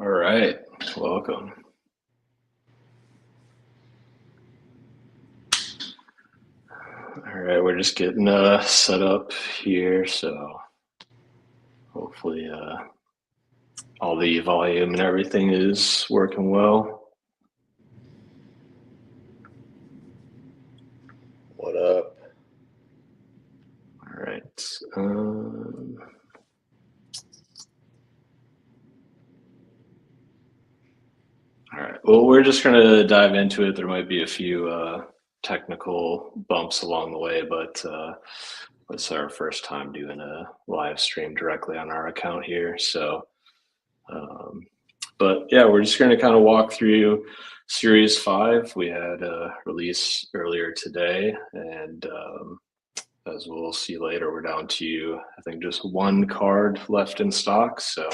All right, welcome. All right, we're just getting set up here, so hopefully all the volume and everything is working well. What up? All right. All right. Well, we're just going to dive into it. There might be a few technical bumps along the way, but it's our first time doing a live stream directly on our account here. So, but yeah, we're just going to kind of walk through Series 5. We had a release earlier today, and as we'll see later, we're down to, I think, just one card left in stock. So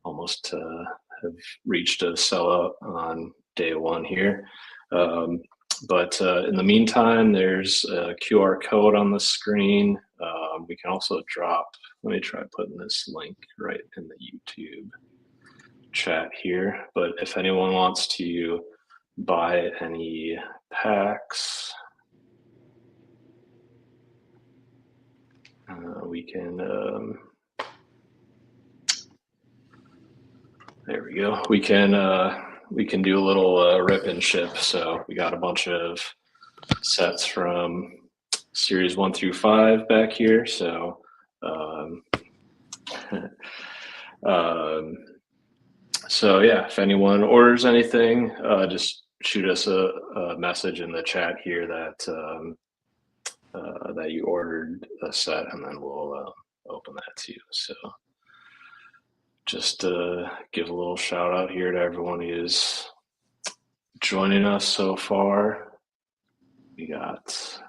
almost have reached a sellout on day one here. But in the meantime, there's a QR code on the screen. We can also drop, let me try putting this link right in the YouTube chat here. But if anyone wants to buy any packs, we can, there we go. We can do a little rip and ship. So we got a bunch of sets from series 1 through 5 back here. So so yeah, if anyone orders anything, just shoot us a message in the chat here that that you ordered a set, and then we'll open that to you. So just give a little shout out here to everyone who's joining us so far. We got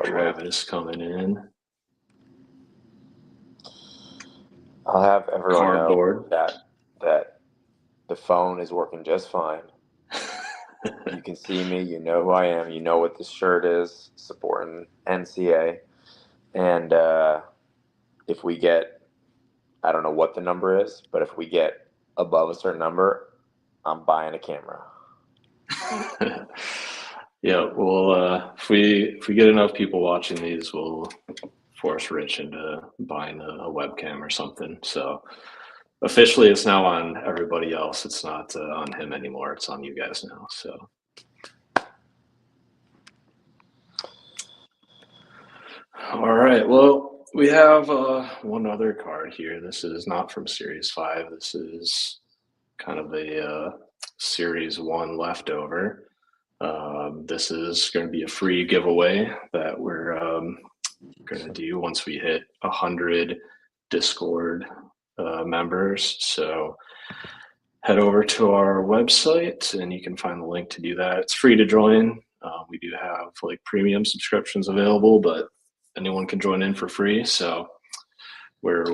Travis coming in. I'll have everyone Cardboard. know that the phone is working just fine. You can see me, you know who I am, you know what this shirt is, supporting NCA. And if we get, I don't know what the number is, but if we get above a certain number, I'm buying a camera. Yeah, well, if we get enough people watching these, we'll force Rich into buying a webcam or something. So officially, it's now on everybody else. It's not on him anymore. It's on you guys now. So. All right. Well, we have one other card here. This is not from Series 5. This is kind of a Series 1 leftover. This is going to be a free giveaway that we're going to do once we hit 100 Discord members. So head over to our website and you can find the link to do that. It's free to join. We do have like premium subscriptions available, but anyone can join in for free. So we're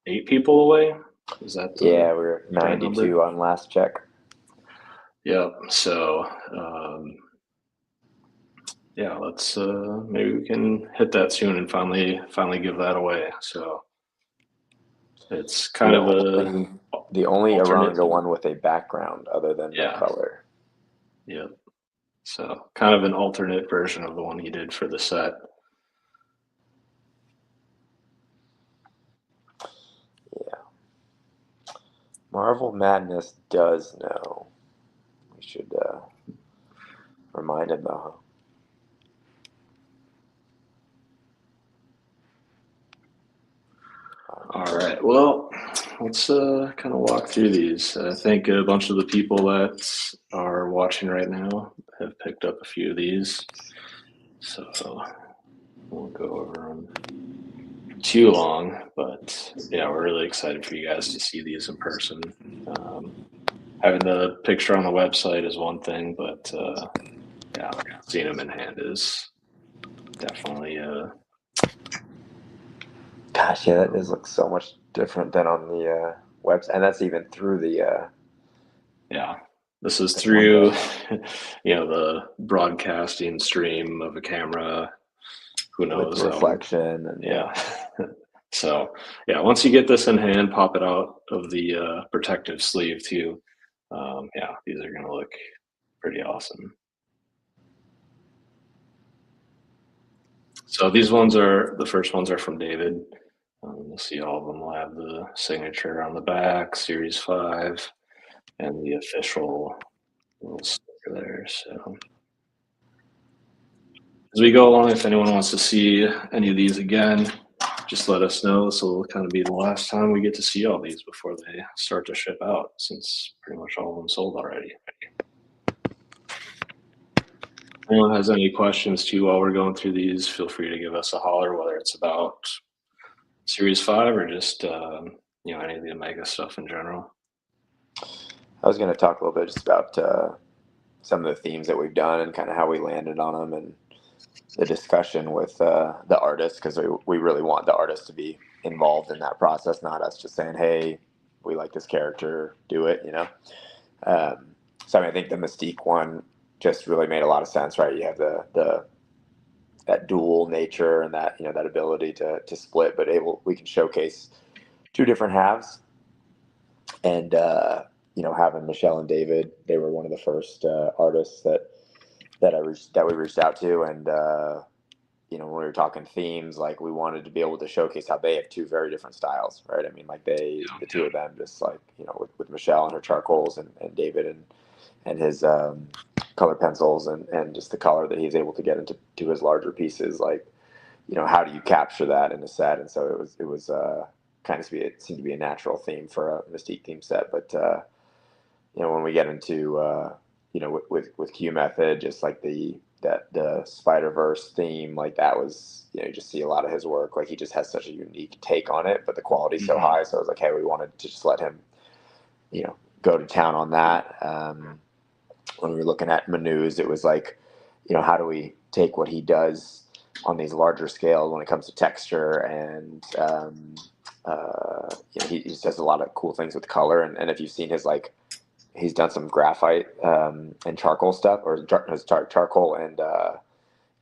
8 people away? Is that yeah, we're 92 on last check. Yep. So yeah, let's maybe we can hit that soon and finally give that away. So it's kind of the only Arango one with a background other than the color. Yep. So kind of an alternate version of the one he did for the set. Yeah. Marvel Madness does know. We should remind him though. All right. Well, let's kind of walk through these. I think a bunch of the people that are watching right now have picked up a few of these, so won't go over them too long. But yeah, we're really excited for you guys to see these in person. Having the picture on the website is one thing, but yeah, seeing them in hand is definitely Gosh, yeah, that does look so much different than on the website, and that's even through the. Yeah, this is through, the broadcasting stream of a camera. Who knows? With reflection and yeah. So yeah, once you get this in hand, pop it out of the protective sleeve too. Yeah, these are gonna look pretty awesome. So these ones are the first ones are from David. You'll see all of them will have the signature on the back, Series 5, and the official little sticker there. So as we go along, if anyone wants to see any of these again, just let us know. This will kind of be the last time we get to see all these before they start to ship out, since pretty much all of them sold already. If anyone has any questions too while we're going through these, feel free to give us a holler, whether it's about Series 5 or just any of the Omega stuff in general. I was going to talk a little bit just about some of the themes that we've done and kind of how we landed on them, and the discussion with the artist, because we really want the artist to be involved in that process, not us just saying, hey, we like this character, do it, so I think the Mystique one just really made a lot of sense, right? You have the that dual nature and that that ability to split, but we can showcase two different halves. And having Michelle and David, they were one of the first artists that we reached out to, and when we were talking themes, like we wanted to be able to showcase how they have two very different styles, right? I mean, like the two of them, just like with Michelle and her charcoals, and David and his color pencils, and just the color that he's able to get into his larger pieces, like how do you capture that in a set? And so it was it seemed to be a natural theme for a Mystique theme set. But when we get into with Q Method, just like the Spider-Verse theme, like that was, you just see a lot of his work, like he just has such a unique take on it, but the quality's so high. So I was like, hey, we wanted to just let him go to town on that. When we were looking at menus, it was like, how do we take what he does on these larger scales when it comes to texture, and he just does a lot of cool things with color. And if you've seen his, like, he's done some graphite and charcoal stuff, or charcoal and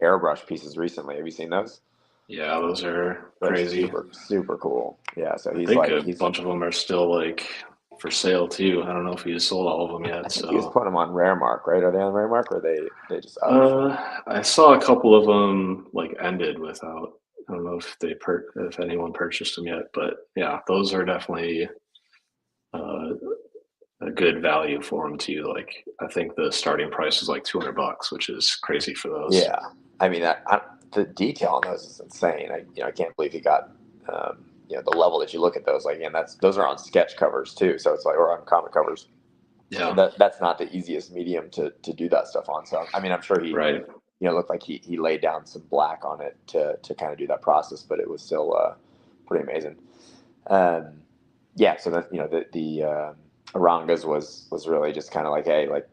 airbrush pieces recently. Have you seen those? Yeah, those are They're crazy. super, super cool. Yeah, so I think a bunch of them are still like for sale too. I don't know if he's sold all of them yet. I think he was putting them on Raremark, right? Are they on Raremark, or they just I saw a couple of them like ended without. I don't know if if anyone purchased them yet, but yeah, those are definitely uh, a good value for them too. Like I think the starting price is like $200, which is crazy for those. Yeah, I mean, the detail on those is insane. I can't believe he got the level that you look at those. Like, again, those are on sketch covers too, so it's like, or on comic covers. Yeah, And that's not the easiest medium to do that stuff on. So I mean, I'm sure he right. looked like he laid down some black on it to kind of do that process, but it was still pretty amazing. Yeah, so that the Arangas was really just kind of like, hey, like,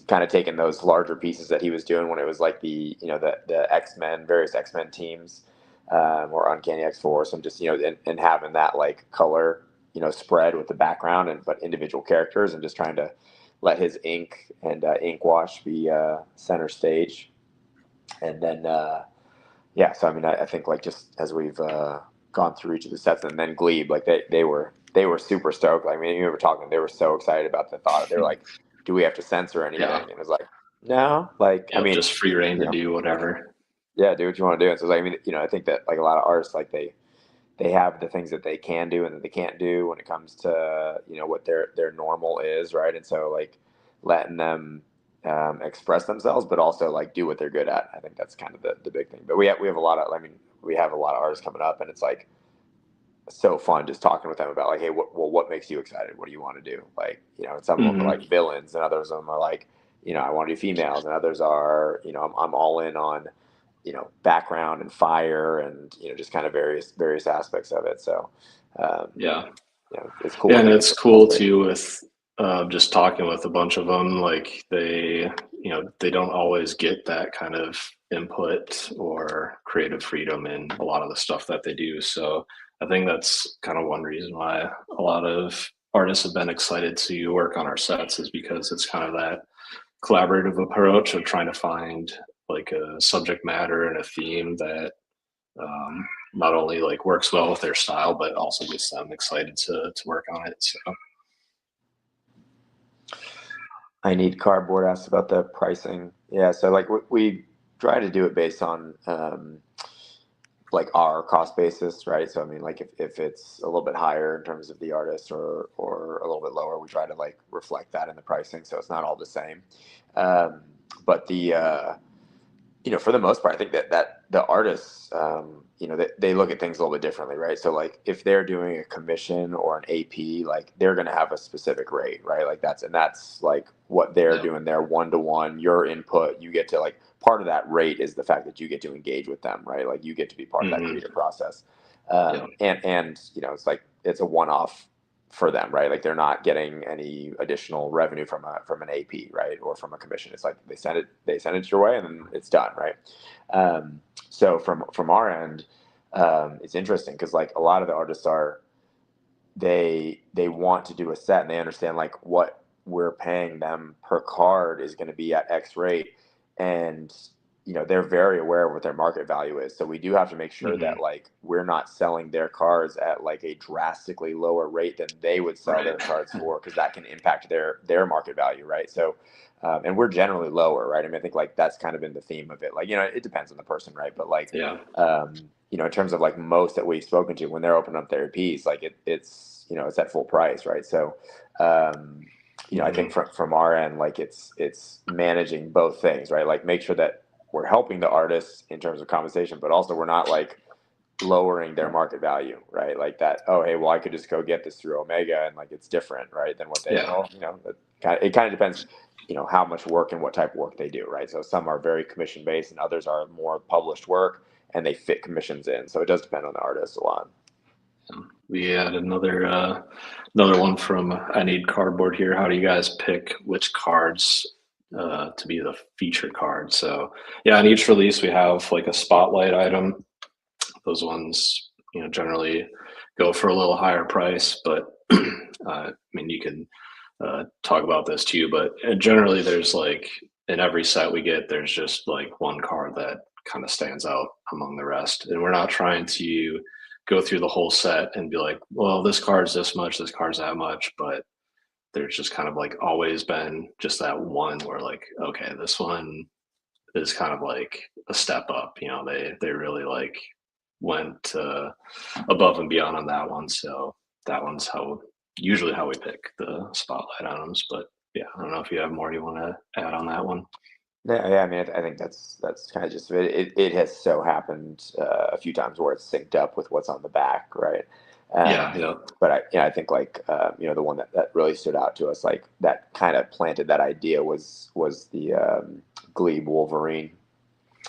kind of taking those larger pieces that he was doing when it was like the X-Men, various X-Men teams, or Uncanny X-Force, and just and having that like color spread with the background, and but individual characters, and just trying to let his ink and ink wash be center stage. And then yeah, so I mean, I think, like, just as we've gone through each of the sets, and then Glebe, like they were super stoked. I mean, you were talking, they were so excited about the thought. They were like, do we have to censor anything? Yeah, And it was like, no, like, I yeah, mean, just free reign to do whatever. yeah, do what you want to do. And so, like, I mean, I think that, like, a lot of artists, like, they have the things that they can do and that they can't do when it comes to what their normal is, right? And so, like, letting them express themselves, but also, like, do what they're good at. I think that's kind of the big thing. But we have a lot of, I mean, we have a lot of artists coming up, and it's like so fun just talking with them about, like, hey, what makes you excited? What do you want to do? Like, and some of them are like villains, and others of them are like, I want to do females, and others are, I'm all in on background and fire, and just kind of various aspects of it. So Yeah, it's cool yeah, when and they get it's to the cool stage. too with just talking with a bunch of them. Like they don't always get that kind of input or creative freedom in a lot of the stuff that they do. So I think that's kind of one reason why a lot of artists have been excited to work on our sets, is because it's kind of that collaborative approach of trying to find like a subject matter and a theme that not only like works well with their style, but also gets them excited to work on it. So I Need Cardboard asked about the pricing. Yeah, so like we try to do it based on like our cost basis, right? So I mean, like if it's a little bit higher in terms of the artist or a little bit lower, we try to like reflect that in the pricing, so it's not all the same. Um, but the for the most part, I think that the artists, they look at things a little bit differently, right? So like if they're doing a commission or an AP, like they're going to have a specific rate, right? Like that's like what they're yeah. doing. They're one to one. Your input, you get to like part of that rate is the fact that you get to engage with them, right? Like you get to be part of that Hmm. creative process, Yeah. and it's like it's a one off for them, right? Like they're not getting any additional revenue from an AP, right, or from a commission. It's like they send it your way, and then it's done, right? So from our end, it's interesting because like a lot of the artists they want to do a set and they understand like what we're paying them per card is going to be at X rate, and they're very aware of what their market value is. So we do have to make sure Hmm. that like we're not selling their cards at like a drastically lower rate than they would sell Right. their cards for, because that can impact their market value, right? So and we're generally lower, right? I mean, I think like that's kind of been the theme of it. Like, it depends on the person, right? But like, Yeah. in terms of like most that we've spoken to, when they're opening up their EPs, like it's at full price, right? So, I Hmm. think from our end, like it's managing both things, right? Like make sure that we're helping the artists in terms of compensation, but also we're not like lowering their market value, right? Like that, oh, hey, well, I could just go get this through Omega and like it's different, right? Than what Yeah. it kind of depends, how much work and what type of work they do, right? So some are very commission based and others are more published work and they fit commissions in. So it does depend on the artist a lot. We had another one from I Need Cardboard here. How do you guys pick which cards to be the feature card? So yeah, in each release we have like a spotlight item. Those ones, generally go for a little higher price, but I mean, you can talk about this too. But generally, there's like in every set we get, there's just like one card that kind of stands out among the rest, and we're not trying to go through the whole set and be like, well, this card's this much, this card's that much, but there's just kind of like always been just that one where like, okay, this one is kind of like a step up. They really like went above and beyond on that one. So that one's usually how we pick the spotlight items. But yeah, I don't know if you have more you want to add on that one. Yeah, yeah. I mean, I think that's kind of just it. It has so happened a few times where it's synced up with what's on the back, right? Yeah, Um, yeah, but I think like the one that really stood out to us, like that kind of planted that idea was the Glebe Wolverine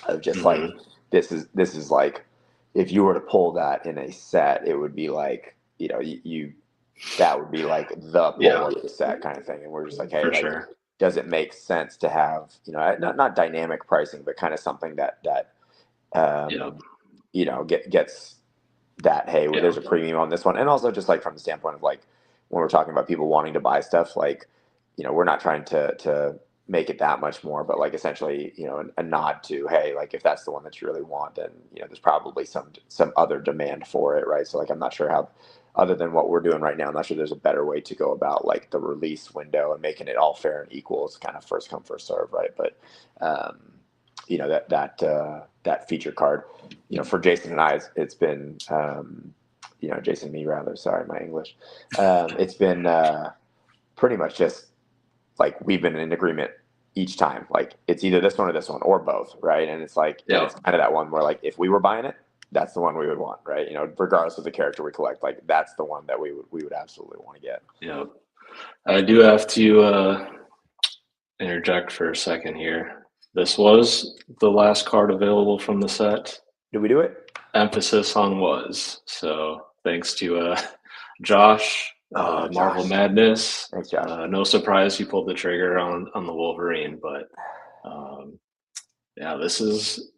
of just like hmm, this is like if you were to pull that in a set, it would be like you that would be like the pull yeah, of the set kind of thing. And we're just like, hey, for like, sure. does it make sense to have, not dynamic pricing, but kind of something that Yeah, gets that, hey, well, yeah, there's a premium on this one. And also just like from the standpoint of like when we're talking about people wanting to buy stuff, like, we're not trying to make it that much more, but like essentially, a nod to, hey, like if that's the one that you really want, then there's probably some other demand for it, right? So like I'm not sure how, other than what we're doing right now, I'm not sure there's a better way to go about like the release window and making it all fair and equal. It's kind of first come first serve, right? But um, that feature card, for Jason and I, it's been Jason and me rather. Sorry, my English. It's been pretty much just like we've been in agreement each time. Like it's either this one or this one or both, right? And it's like, and yeah, it's kind of that one where like if we were buying it, that's the one we would want, right? Regardless of the character we collect, like that's the one that we would absolutely want to get. yeah. I do have to interject for a second here. This was the last card available from the set. Did we do it? Emphasis on was. So thanks to Josh, Oh, Marvel Josh. Madness. Thanks, Josh. No surprise he pulled the trigger on the Wolverine, but um, yeah, this is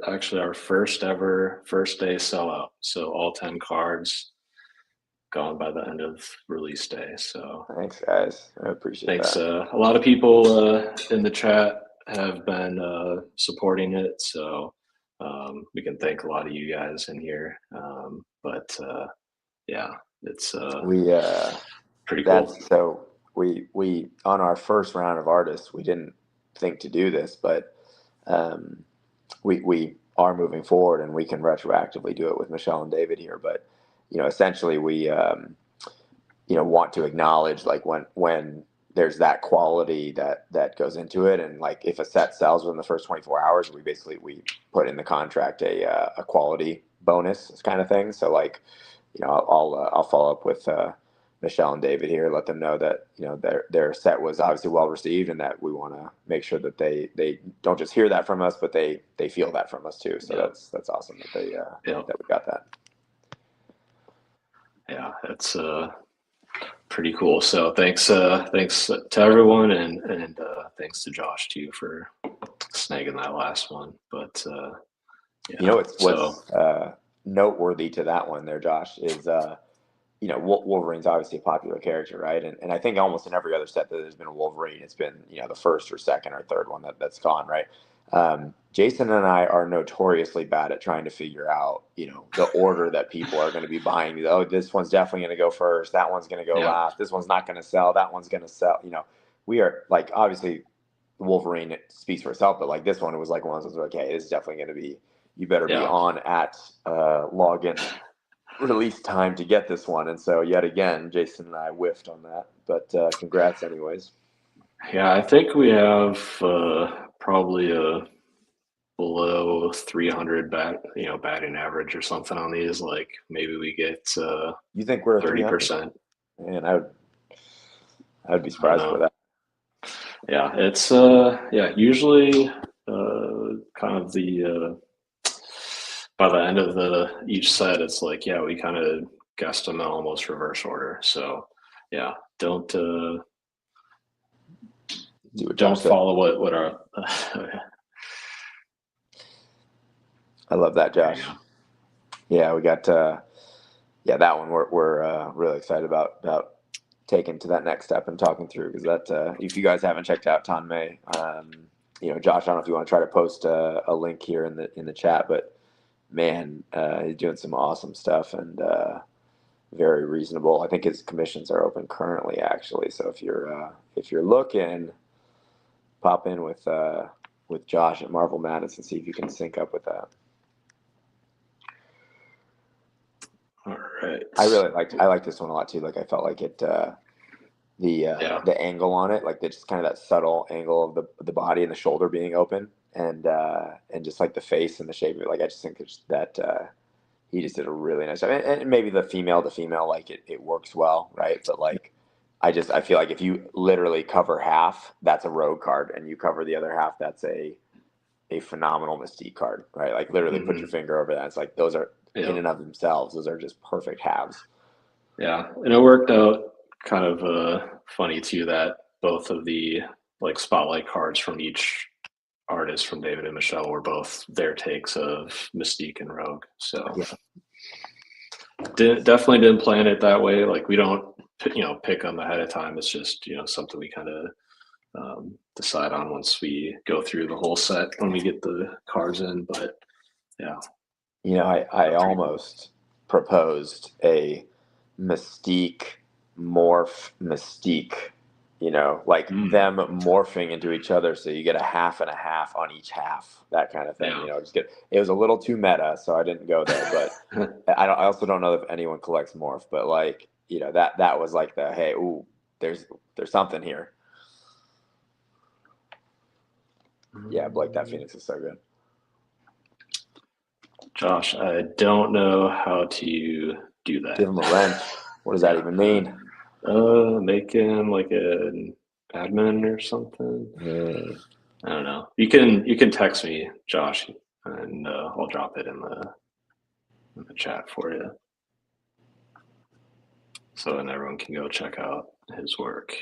actually our first ever first day sellout. So all 10 cards gone by the end of release day. So Thanks, guys. I appreciate thanks. that. A lot of people in the chat have been supporting it. So We can thank a lot of you guys in here. But yeah, it's We pretty cool. that's so we on our first round of artists, we didn't think to do this, but um, we are moving forward, and we can retroactively do it with Michelle and David here. But essentially, we want to acknowledge like when there's that quality that goes into it, and like if a set sells within the first 24 hours, we put in the contract a quality bonus kind of thing. So like I'll follow up with Michelle and David here, let them know that their set was obviously well received, and that we want to make sure that they don't just hear that from us, but they feel that from us too. So Yeah, that's awesome that they yeah, that we got that. yeah. It's pretty cool. So thanks to everyone, and thanks to Josh too for snagging that last one. But yeah, so What's noteworthy to that one there, Josh, is Wolverine's obviously a popular character, right? And I think almost in every other set that there's been a Wolverine, it's been the first or second or third one that's gone, right? Jason and I are notoriously bad at trying to figure out the order that people are going to be buying. Oh, this one's definitely going to go first. That one's going to go yeah, last. This one's not going to sell. That one's going to sell. We are like obviously Wolverine speaks for itself, but like this one, it was like one of those like, hey, this is definitely going to be. You better be yeah, on at login release time to get this one. And so yet again, Jason and I whiffed on that, but congrats anyways. yeah. I think we have probably a below 300 batting average or something on these. Like maybe we get You think we're at 300? 30%. Man, I would be I don't surprised by know. that. Yeah, it's yeah, usually kind of the by the end of the each set, it's like, yeah, we kind of guessed them in almost reverse order. So yeah, See what don't Josh said. follow what our I love that, there you Josh. go. Yeah, we got that one we're really excited about taking to that next step and talking through, because that if you guys haven't checked out Tanmay, Josh, I don't know if you want to try to post a link here in the chat, but man, he's doing some awesome stuff, and very reasonable. I think his commissions are open currently, actually. So if you're looking, pop in with Josh at Marvel Madness and see if you can sync up with that. All right. I like this one a lot too. Like I felt like it Yeah. the angle on it, like just kind of that subtle angle of the body and the shoulder being open, and just like the face and the shape of it. Like I just think that he just did a really nice job. And maybe the female to female, like it works well, right? But like I feel like if you literally cover half, that's a rogue card, and you cover the other half, that's a phenomenal Mystique card, right? Like literally put your Hmm. finger over that. It's like those are in Yeah. and of themselves, those are just perfect halves. Yeah. And it worked out kind of funny too that both of the like spotlight cards from each artist from David and Michelle were both their takes of Mystique and Rogue. So Yeah. definitely didn't plan it that way. Like we don't pick them ahead of time. It's just something we kind of decide on once we go through the whole set when we get the cards in. But yeah, I almost proposed a Mystique morph Mystique, like mm, them morphing into each other, so you get a half and a half on each half, that kind of thing. yeah. Just get it was a little too meta, so I didn't go there. But I also don't know if anyone collects morph, but like that was like the hey, ooh, there's something here. Yeah, Blake, that Phoenix is so good. Josh, I don't know how to do Give that. him a wrench. What does that Yeah. even mean? Make him like an admin or something. Hmm. I don't know. You can text me, Josh, and I'll drop it in the chat for you, so then everyone can go check out his work.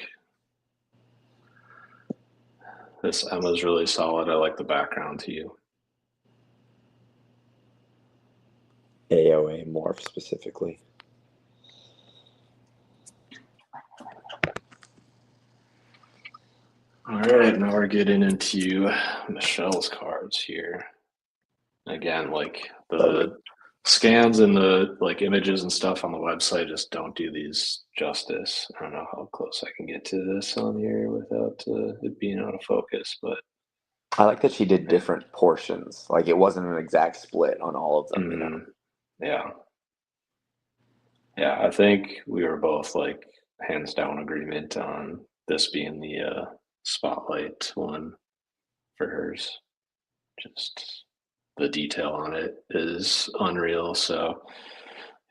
This Emma's really solid. I like the background to you. AOA morph specifically. All right, now we're getting into Michelle's cards here. Again, like So good. the scans and the like images and stuff on the website just don't do these justice. I don't know how close I can get to this on here without it being out of focus, but I like that she did yeah. different portions. Like it wasn't an exact split on all of them, you know. Mhm. Yeah. Yeah, I think we were both like hands down agreement on this being the spotlight one for hers. Just the detail on it is unreal. So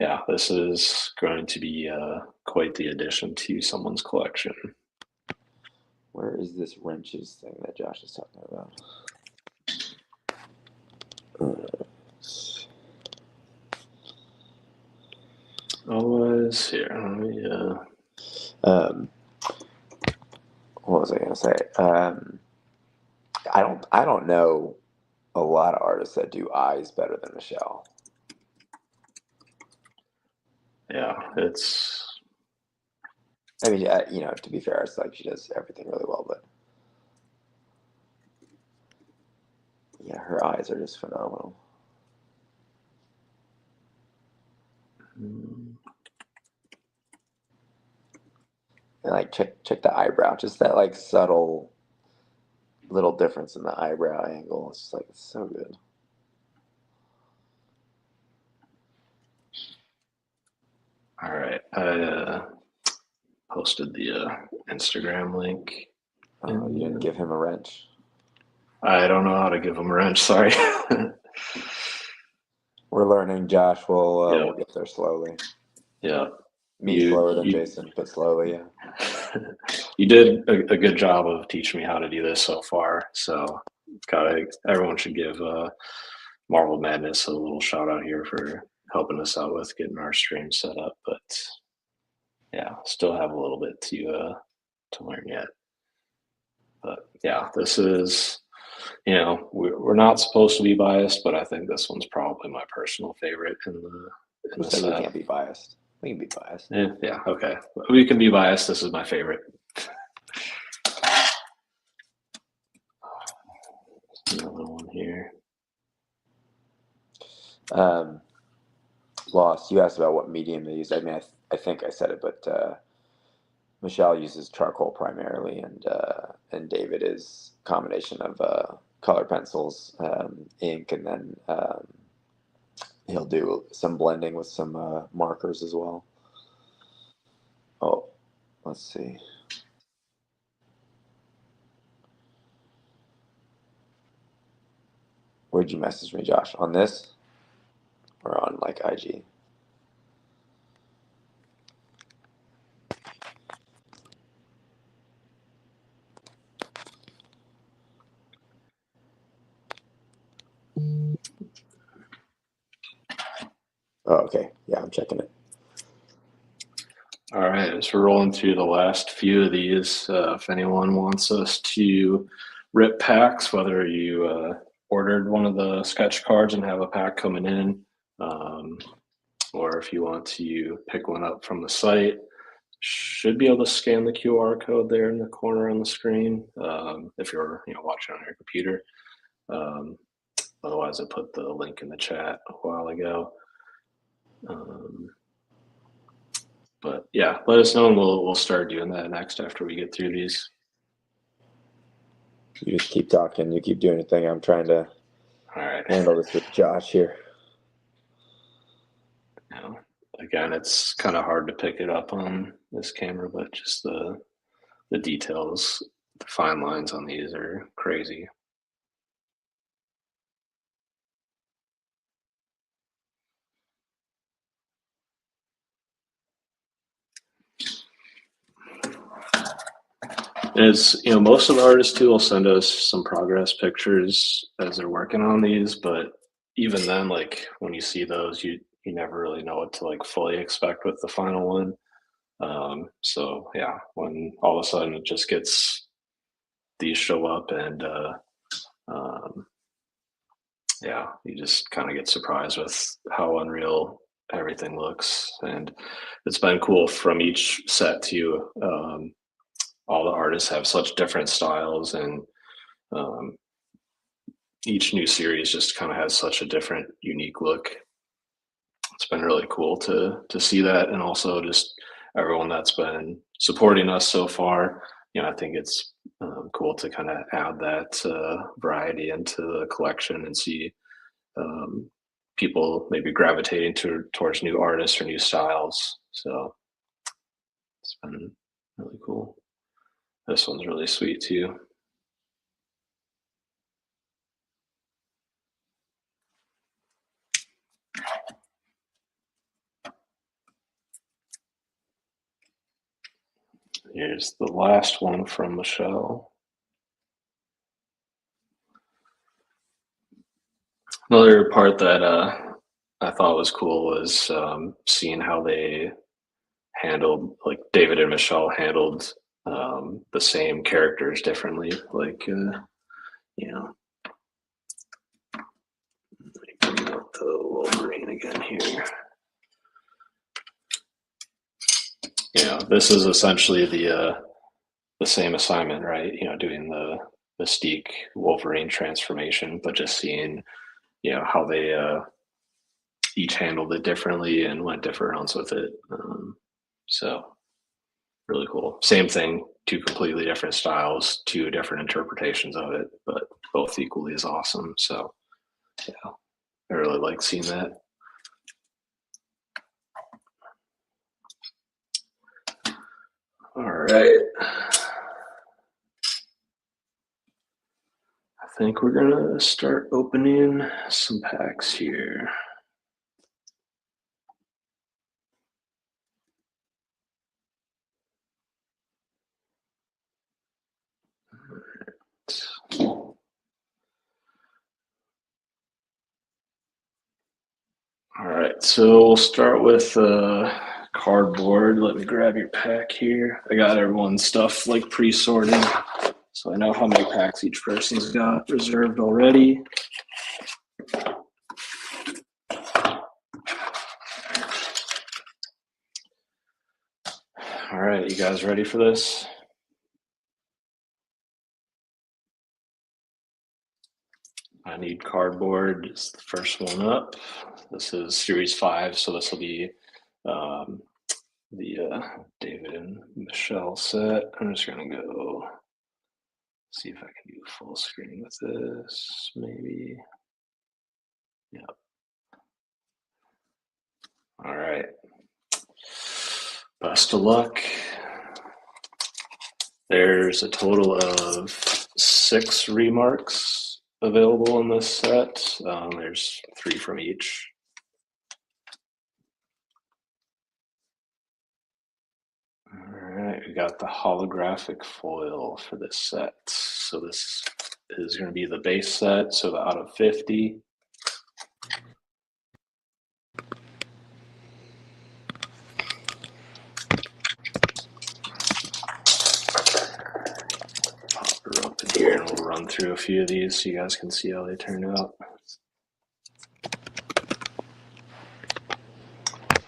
yeah, this is going to be quite the addition to someone's collection. Where is this wrenches thing that Josh is talking about? Always here. Let me, Um, what was I gonna say? I don't know a lot of artists that do eyes better than Michelle. yeah, it's I mean, to be fair, it's like she does everything really well, but yeah, her eyes are just phenomenal. mm, And like check the eyebrow, just that like subtle little difference in the eyebrow angle. It's just like it's so good. all right. I posted the Instagram link. You didn't And give him a wrench. I don't know how to give them a wrench. Sorry. We're learning, Josh. We'll Yeah, get there slowly. yeah. Me You slower than you Jason, but slowly. Yeah. you did a good job of teaching me how to do this so far. So, got everyone should give Marvel Madness a little shout out here for helping us out with getting our stream set up. But yeah, still have a little bit to learn yet. But yeah, this is we're not supposed to be biased, but I think this one's probably my personal favorite in Who the said we set. can't be biased? We can be biased. Yeah, okay. We can be biased. This is my favorite. Another one here. Um, Lost. You asked about what medium they use. I mean, I think I said it, but Michelle uses charcoal primarily, and David is a combination of color pencils, ink, and then he'll do some blending with some markers as well. Oh, let's see. Where'd you message me, Josh? On this or on like IG? Oh, okay. Yeah, I'm checking it. All right, as we're rolling through the last few of these, if anyone wants us to rip packs, whether you ordered one of the sketch cards and have a pack coming in, um, or if you want to pick one up from the site, should be able to scan the QR code there in the corner on the screen if you're watching on your computer. Um, Otherwise, I put the link in the chat a while ago. Um, but yeah, let us know and we'll start doing that next after we get through these. You just keep talking. You keep doing your thing. I'm trying to All right. handle this with Josh here. Again, it's kind of hard to pick it up on this camera, but just the details, the fine lines on these are crazy. And it's most of the artists too will send us some progress pictures as they're working on these, but even then, like when you see those, you never really know what to like fully expect with the final one. So yeah, when all of a sudden it just gets these show up and um, yeah, you just kind of get surprised with how unreal everything looks, and it's been cool from each set too. All the artists have such different styles and um, each new series just kind of has such a different, unique look. It's been really cool to see that, and also just everyone that's been supporting us so far. I think it's cool to kind of add that variety into the collection and see um, people maybe gravitating towards new artists or new styles. So it's been really cool. This one's really sweet too. Here's the last one from Michelle. Another part that I thought was cool was seeing how they handled, like David and Michelle handled the same characters differently. Like, you know, let me bring up the Wolverine again here. This is essentially the same assignment, right? Doing the Mystique Wolverine transformation, but just seeing, how they each handled it differently and went different rounds with it. So really cool. Same thing, two completely different styles, two different interpretations of it, but both equally as awesome. So yeah, I really like seeing that. All right. I think we're gonna start opening some packs here. All right, so we'll start with cardboard. Let me grab your pack here. I got everyone's stuff like pre-sorted, so I know how many packs each person's got reserved already. All right, you guys ready for this? I need cardboard. It's the first one up. This is Series 5, so this will be the David and Michelle set. I'm just going to go see if I can do full screen with this, maybe. Yep. All right. Best of luck. There's a total of 6 remarks available in this set. There's 3 from each. All right, we got the holographic foil for this set. So this is going to be the base set. So out of 50, pop her up in here and we'll run through a few of these so you guys can see how they turn out.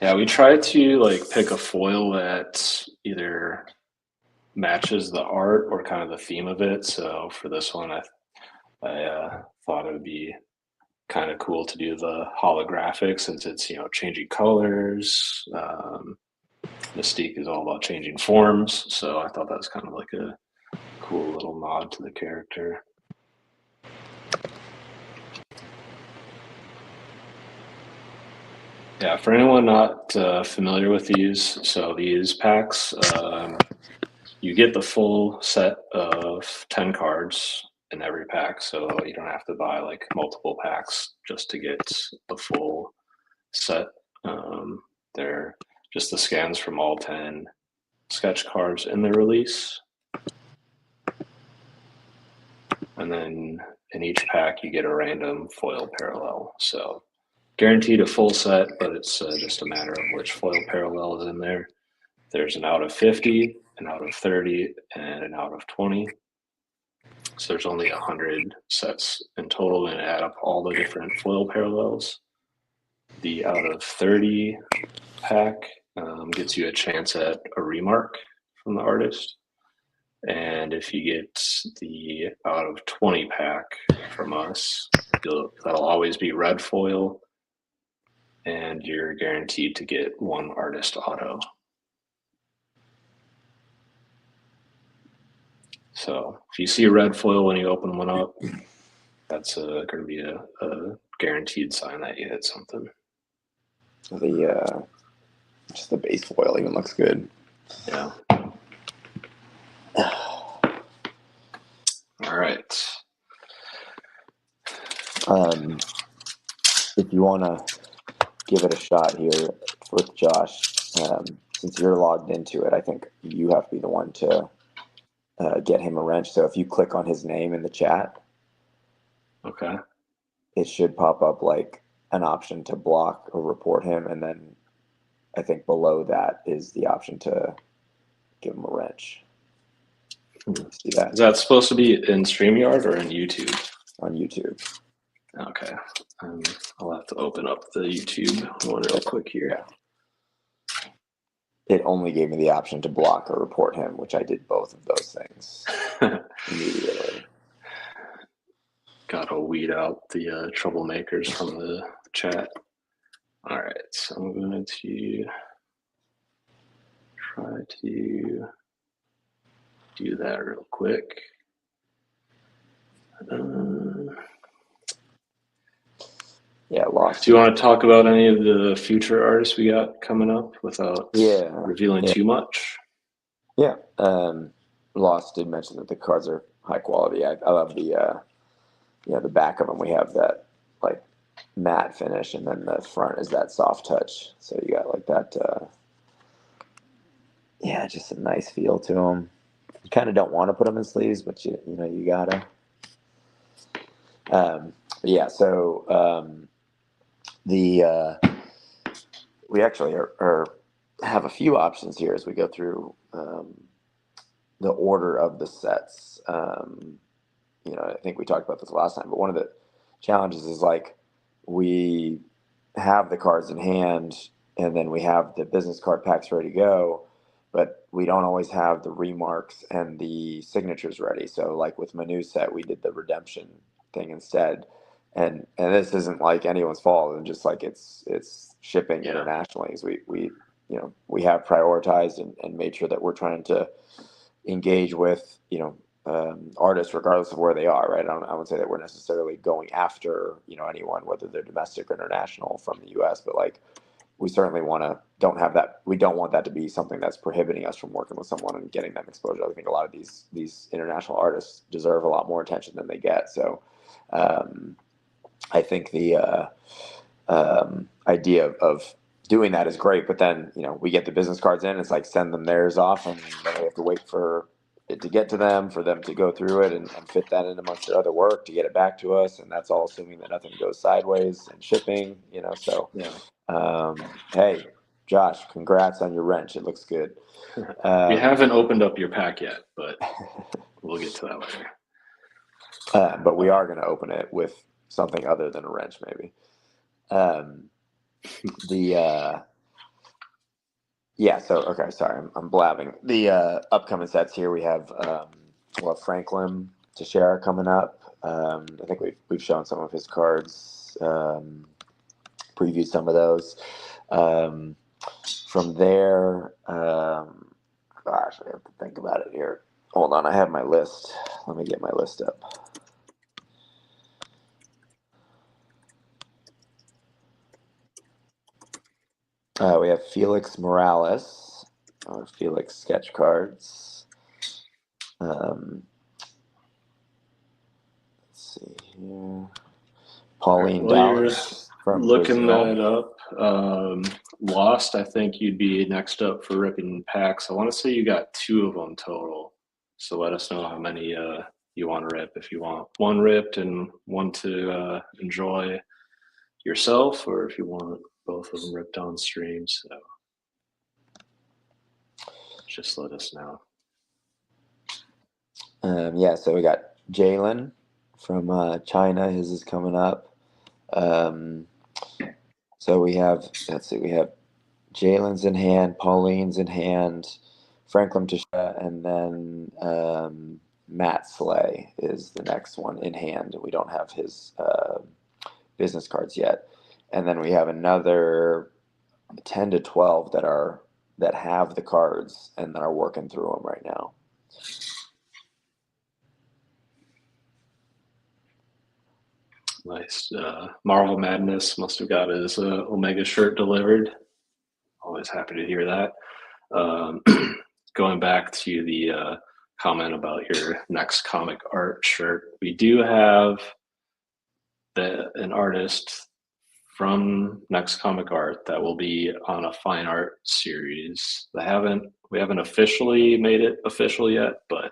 Yeah, we try to pick a foil that either matches the art or kind of the theme of it. So for this one, I thought it would be kind of cool to do the holographic since it's changing colors. Mystique is all about changing forms, so I thought that was kind of like a cool little nod to the character. Yeah, for anyone not familiar with these, so these packs, you get the full set of 10 cards in every pack, so you don't have to buy multiple packs just to get the full set. They're just the scans from all 10 sketch cards in the release. And then in each pack, you get a random foil parallel. So guaranteed a full set, but it's just a matter of which foil parallel is in there. There's an out of 50, an out of 30, and an out of 20. So there's only 100 sets in total, and add up all the different foil parallels. The out of 30 pack gets you a chance at a remark from the artist. And if you get the out of 20 pack from us, that'll always be red foil, and you're guaranteed to get one artist auto. So if you see a red foil when you open one up, that's going to be a guaranteed sign that you hit something. Just the base foil even looks good. Yeah. All right. If you want to give it a shot here with Josh, since you're logged into it, I think you have to be the one to get him a wrench. So if you click on his name in the chat, okay, it should pop up like an option to block or report him, and then I think below that is the option to give him a wrench. See that? Is that supposed to be in StreamYard or in YouTube? On YouTube. Okay. I'll have to open up the YouTube one real quick here. Yeah. It only gave me the option to block or report him, which I did both of those things immediately. Gotta weed out the troublemakers from the chat. All right, so I'm going to try to do that real quick. Yeah, lost. Do you want to talk about any of the future artists we got coming up without revealing too much? Yeah, Lost did mention that the cards are high quality. I love the the back of them. We have that like matte finish, and then the front is that soft touch. So you got like that. Just a nice feel to them. You kind of don't want to put them in sleeves, but you gotta. We actually have a few options here as we go through the order of the sets. I think we talked about this last time, but one of the challenges is like we have the cards in hand, and then we have the business card packs ready to go, but we don't always have the remarks and the signatures ready. So like with my new set, we did the redemption thing instead. And this isn't like anyone's fault, and just like it's shipping internationally. Is we have prioritized and made sure that we're trying to engage with artists regardless of where they are, right? I wouldn't say that we're necessarily going after anyone, whether they're domestic or international from the U.S., but like we certainly don't want that to be something that's prohibiting us from working with someone and getting them exposure. I think a lot of these international artists deserve a lot more attention than they get. So I think the idea of doing that is great, but then we get the business cards in, it's like send them theirs off, and then we have to wait for it to get to them, for them to go through it and fit that in amongst their other work to get it back to us, and that's all assuming that nothing goes sideways in shipping. So hey Josh, congrats on your wrench, it looks good. We haven't opened up your pack yet, but we'll get to that later. But we are going to open it with something other than a wrench, maybe. Sorry, I'm blabbing. The upcoming sets here, we have Franklin Teixeira coming up. I think we've shown some of his cards, previewed some of those. From there, I have to think about it here. Hold on, I have my list. Let me get my list up. We have Felix Morales, Felix sketch cards. Let's see here. Pauline Dallas from looking Brazil. that up. Lost, I think you'd be next up for ripping packs. I want to say you got 2 of them total. So let us know how many you want to rip. If you want one ripped and one to enjoy yourself, or if you want both of them ripped on stream. So just let us know. So we got Jalen from China. His is coming up. So we have Jalen's in hand, Pauline's in hand. Franklin Teixeira, and then Matt Slay is the next one in hand. We don't have his business cards yet, and then we have another 10 to 12 that have the cards and that are working through them right now. Nice. Marvel Madness must have got his Omega shirt delivered. Always happy to hear that. Going back to the comment about your next comic art shirt, we do have an artist from Next Comic Art that will be on a fine art series. We haven't officially made it official yet, but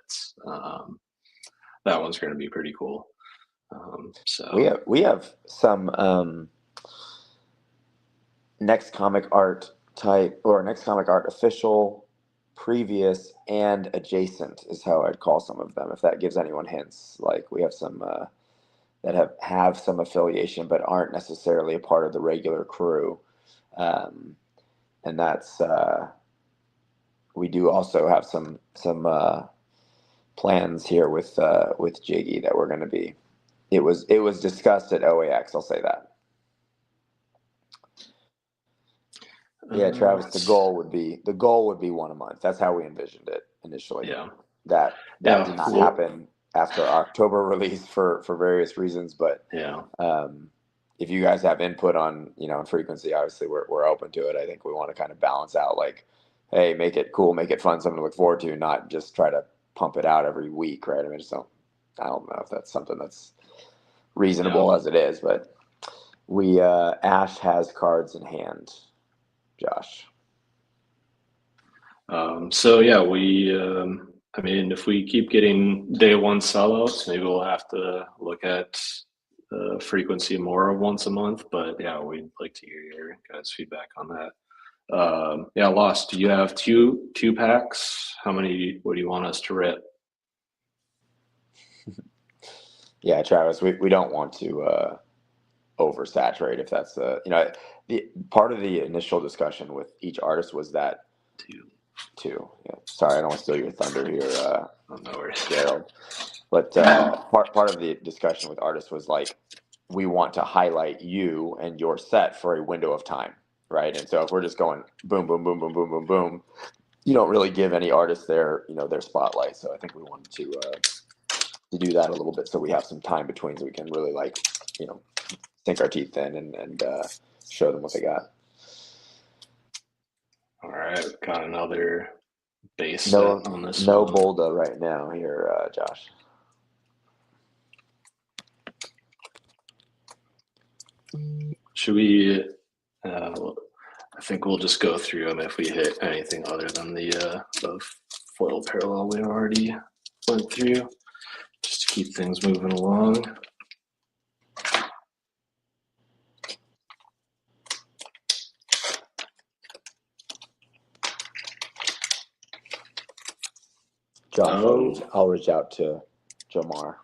that one's going to be pretty cool. So we have some Next Comic Art type, or Next Comic Art official, previous, and adjacent is how I'd call some of them, if that gives anyone hints. Like, we have some that have some affiliation but aren't necessarily a part of the regular crew, and that's we do also have some plans here with Jiggy that we're going to be. It was discussed at OAX. I'll say that. Yeah, Travis. The goal would be one a month. That's how we envisioned it initially. Yeah. That did not happen after our October release for various reasons. But yeah, if you guys have input on frequency, obviously we're open to it. I think we want to kind of balance out, like, hey, make it cool, make it fun, something to look forward to, not just try to pump it out every week, right? I mean, I don't know if that's something that's reasonable as it is, but we Ash has cards in hand. Josh. So yeah, I mean, if we keep getting day one sellouts, maybe we'll have to look at the frequency more of once a month. But yeah, we'd like to hear your guys' feedback on that. Yeah, Lost. Do you have two packs? How many would you want us to rip? Yeah, Travis, we don't want to oversaturate, if that's the part of the initial discussion with each artist was that two. Yeah, sorry, I don't want to steal your thunder here, no worries, Gerald. But part of the discussion with artists was like, we want to highlight you and your set for a window of time, right? And so if we're just going boom, boom, boom, boom, boom, boom, boom, you don't really give any artist their spotlight. So I think we wanted to do that a little bit, so we have some time between, so we can really sink our teeth in and show them what they got. All right, got another base set on this. No Bolda right now here, Josh. Should we? I think we'll just go through them if we hit anything other than the foil parallel we already went through, just to keep things moving along. Josh, I'll reach out to Jomar.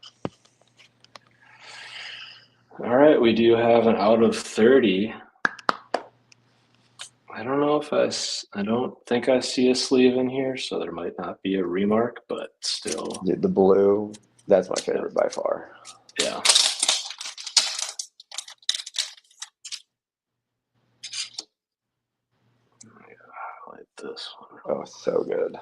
All right, we do have an out of 30. I don't know if I don't think I see a sleeve in here, so there might not be a remark, but still. The blue, that's my favorite by far. Yeah. Highlight this one. Oh, so good.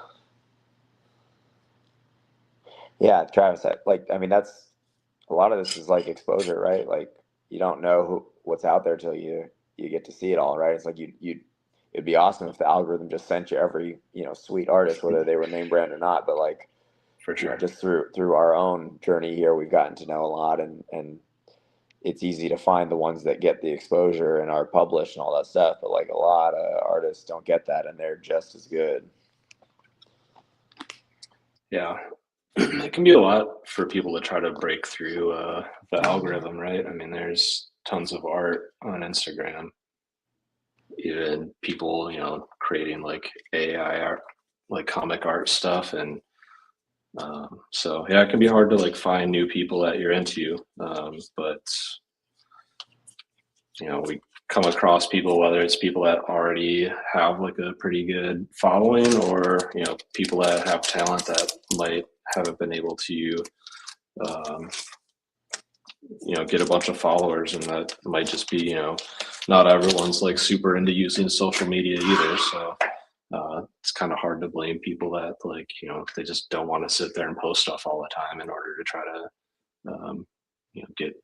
Yeah, Travis, that's a lot of this is like exposure, right? Like, you don't know what's out there till you get to see it all, right? It's like it'd be awesome if the algorithm just sent you every sweet artist, whether they were name brand or not. But like, for sure, just through our own journey here, we've gotten to know a lot, and it's easy to find the ones that get the exposure and are published and all that stuff. But like, a lot of artists don't get that, and they're just as good. Yeah. It can be a lot for people to try to break through the algorithm, right? I mean, there's tons of art on Instagram, even people, creating like AI art, like comic art stuff. And so, yeah, it can be hard to like find new people that you're into. But, come across people, whether it's people that already have like a pretty good following, or people that have talent that might haven't been able to um, get a bunch of followers, and that might just be not everyone's like super into using social media either. So it's kind of hard to blame people that like they just don't want to sit there and post stuff all the time in order to try to get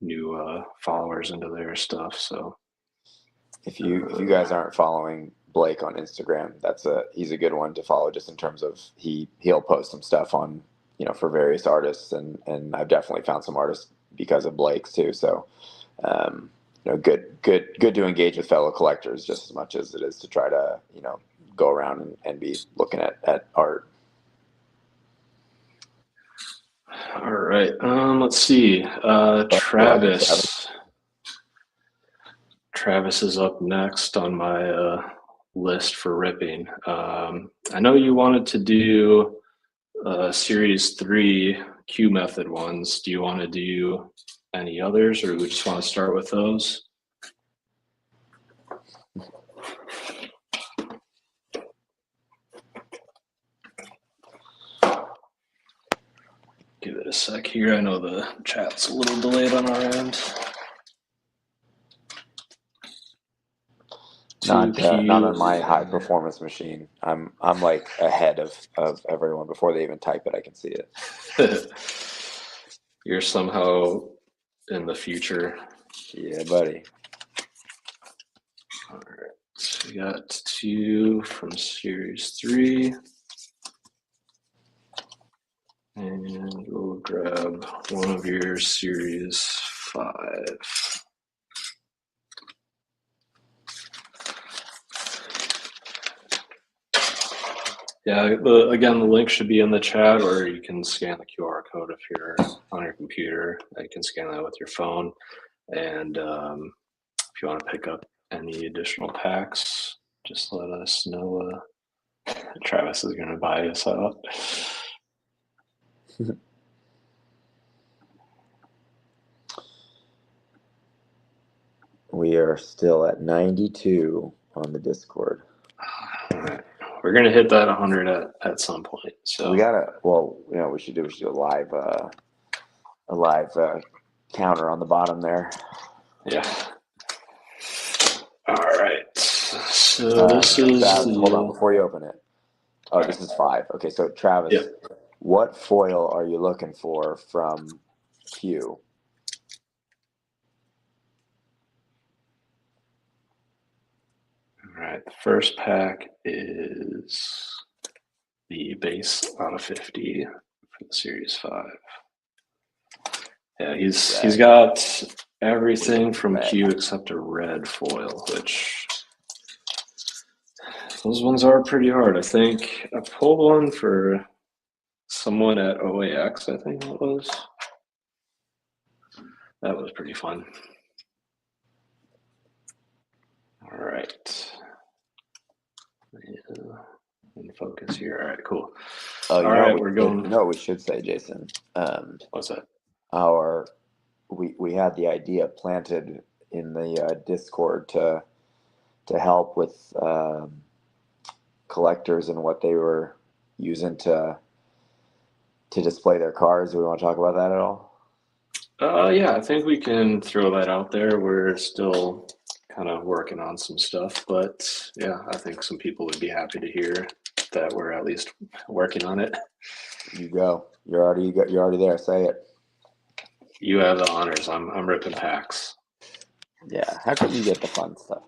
new followers into their stuff. So If you guys aren't following Blake on Instagram, he's a good one to follow, just in terms of he'll post some stuff on for various artists, and I've definitely found some artists because of Blake's too. So good to engage with fellow collectors just as much as it is to try to go around and be looking at art. all right, let's see. Travis is up next on my list for ripping. I know you wanted to do Series 3 Q method ones. Do you want to do any others, or we just want to start with those? Give it a sec here. I know the chat's a little delayed on our end. Not on my high performance machine. I'm like ahead of everyone before they even type it. I can see it. You're somehow in the future. Yeah, buddy. All right, so we got 2 from Series 3. And we'll grab one of your Series 5. Yeah, again, the link should be in the chat, or you can scan the QR code if you're on your computer. You can scan that with your phone. And if you want to pick up any additional packs, just let us know. Travis is going to buy us out. We are still at 92 on the Discord. All right. We're gonna hit that 100 at some point. So we gotta. Well, we should do a live counter on the bottom there. Yeah. All right. So this is. Hold on before you open it. Oh, this is 5. Okay, so Travis, what foil are you looking for from Q? All right. The first pack is the base out of 50 for the Series 5. Yeah, he's got everything from Q except a red foil, which those ones are pretty hard. I think I pulled one for someone at OAX, I think it was. That was pretty fun. All right. In focus here. All right, cool. All right, we're going. You know what we should say, Jason? What's that? We had the idea planted in the Discord to help with collectors and what they were using to display their cars. Do we want to talk about that at all? Yeah, I think we can throw that out there. We're still kind of working on some stuff, but yeah, I think some people would be happy to hear that we're at least working on it. You go. You're already there. Say it. You have the honors. I'm ripping packs. Yeah. How come you get the fun stuff?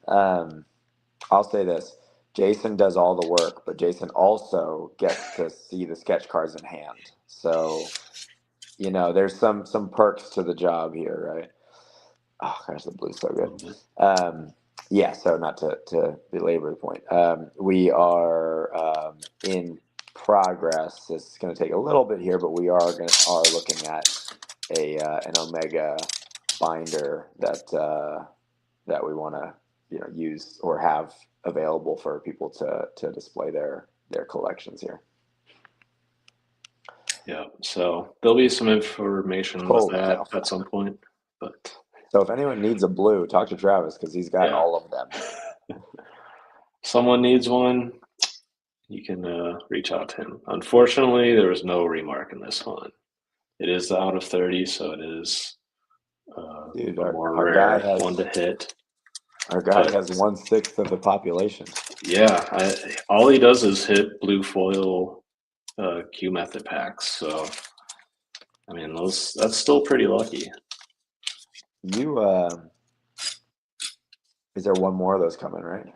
I'll say this. Jason does all the work, but Jason also gets to see the sketch cards in hand. So, there's some perks to the job here, right? Oh gosh, the blue's so good. Yeah, so not to belabor the point. We are in progress. It's going to take a little bit here, but we are looking at an Omega binder that we want to use or have available for people to display their collections here. Yeah, so there'll be some information with that at some point, but So if anyone needs a blue, talk to Travis because he's got Yeah. all of them. Someone needs one, you can reach out to him. Unfortunately, there was no remark in this one. It is out of 30, so it is Dude, a more our guy rare has one to hit. our guy But has 1/6 of the population. yeah, all he does is hit blue foil Q method packs. So I mean, that's still pretty lucky. You is there one more of those coming, right?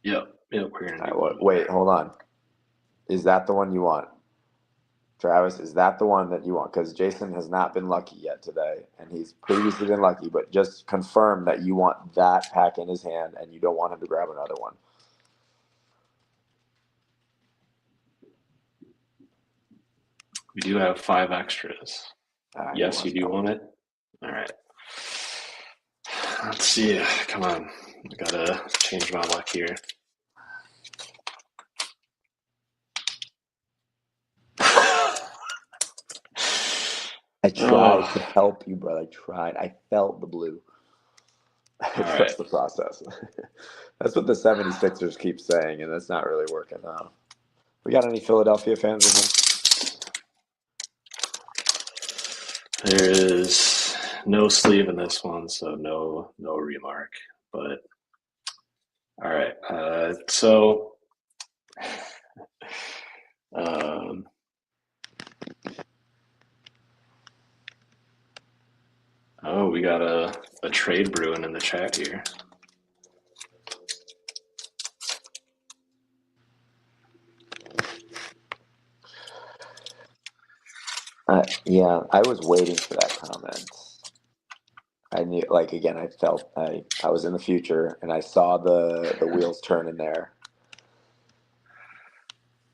Yep, we're gonna All do right, one more. wait, hold on. Is that the one you want? Travis, is that the one that you want? Because Jason has not been lucky yet today, and he's previously been lucky, but just confirm that you want that pack in his hand and you don't want him to grab another one. We do have 5 extras. He Yes, you wants do one. want it? All right. Let's see. Come on. I gotta change my luck here. I tried to help you, brother. I tried. I felt the blue. I All trust right. the process. That's what the 76ers keep saying, and that's not really working out. We got any Philadelphia fans in here? There is no sleeve in this one, so no remark. But all right. So um, oh, we got a trade brewing in the chat here. Yeah, I was waiting for that comment. I knew, like, again, I felt I was in the future, and I saw the wheels turning there.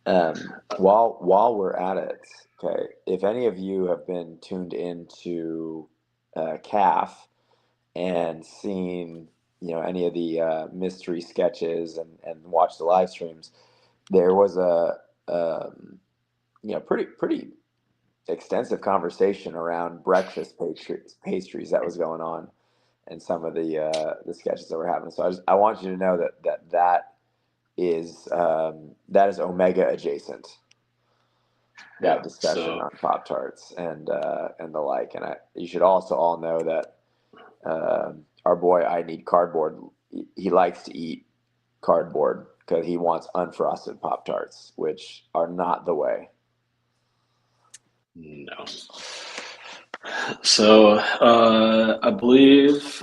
While we're at it, okay, if any of you have been tuned into CAF and seen, any of the mystery sketches and watched the live streams, there was a pretty extensive conversation around breakfast pastries that was going on, and some of the sketches that were happening. So I want you to know that is Omega adjacent. That discussion So on Pop Tarts and the like, and you should also all know that our boy I Need Cardboard, he likes to eat cardboard because he wants unfrosted Pop Tarts, which are not the way. no. So I believe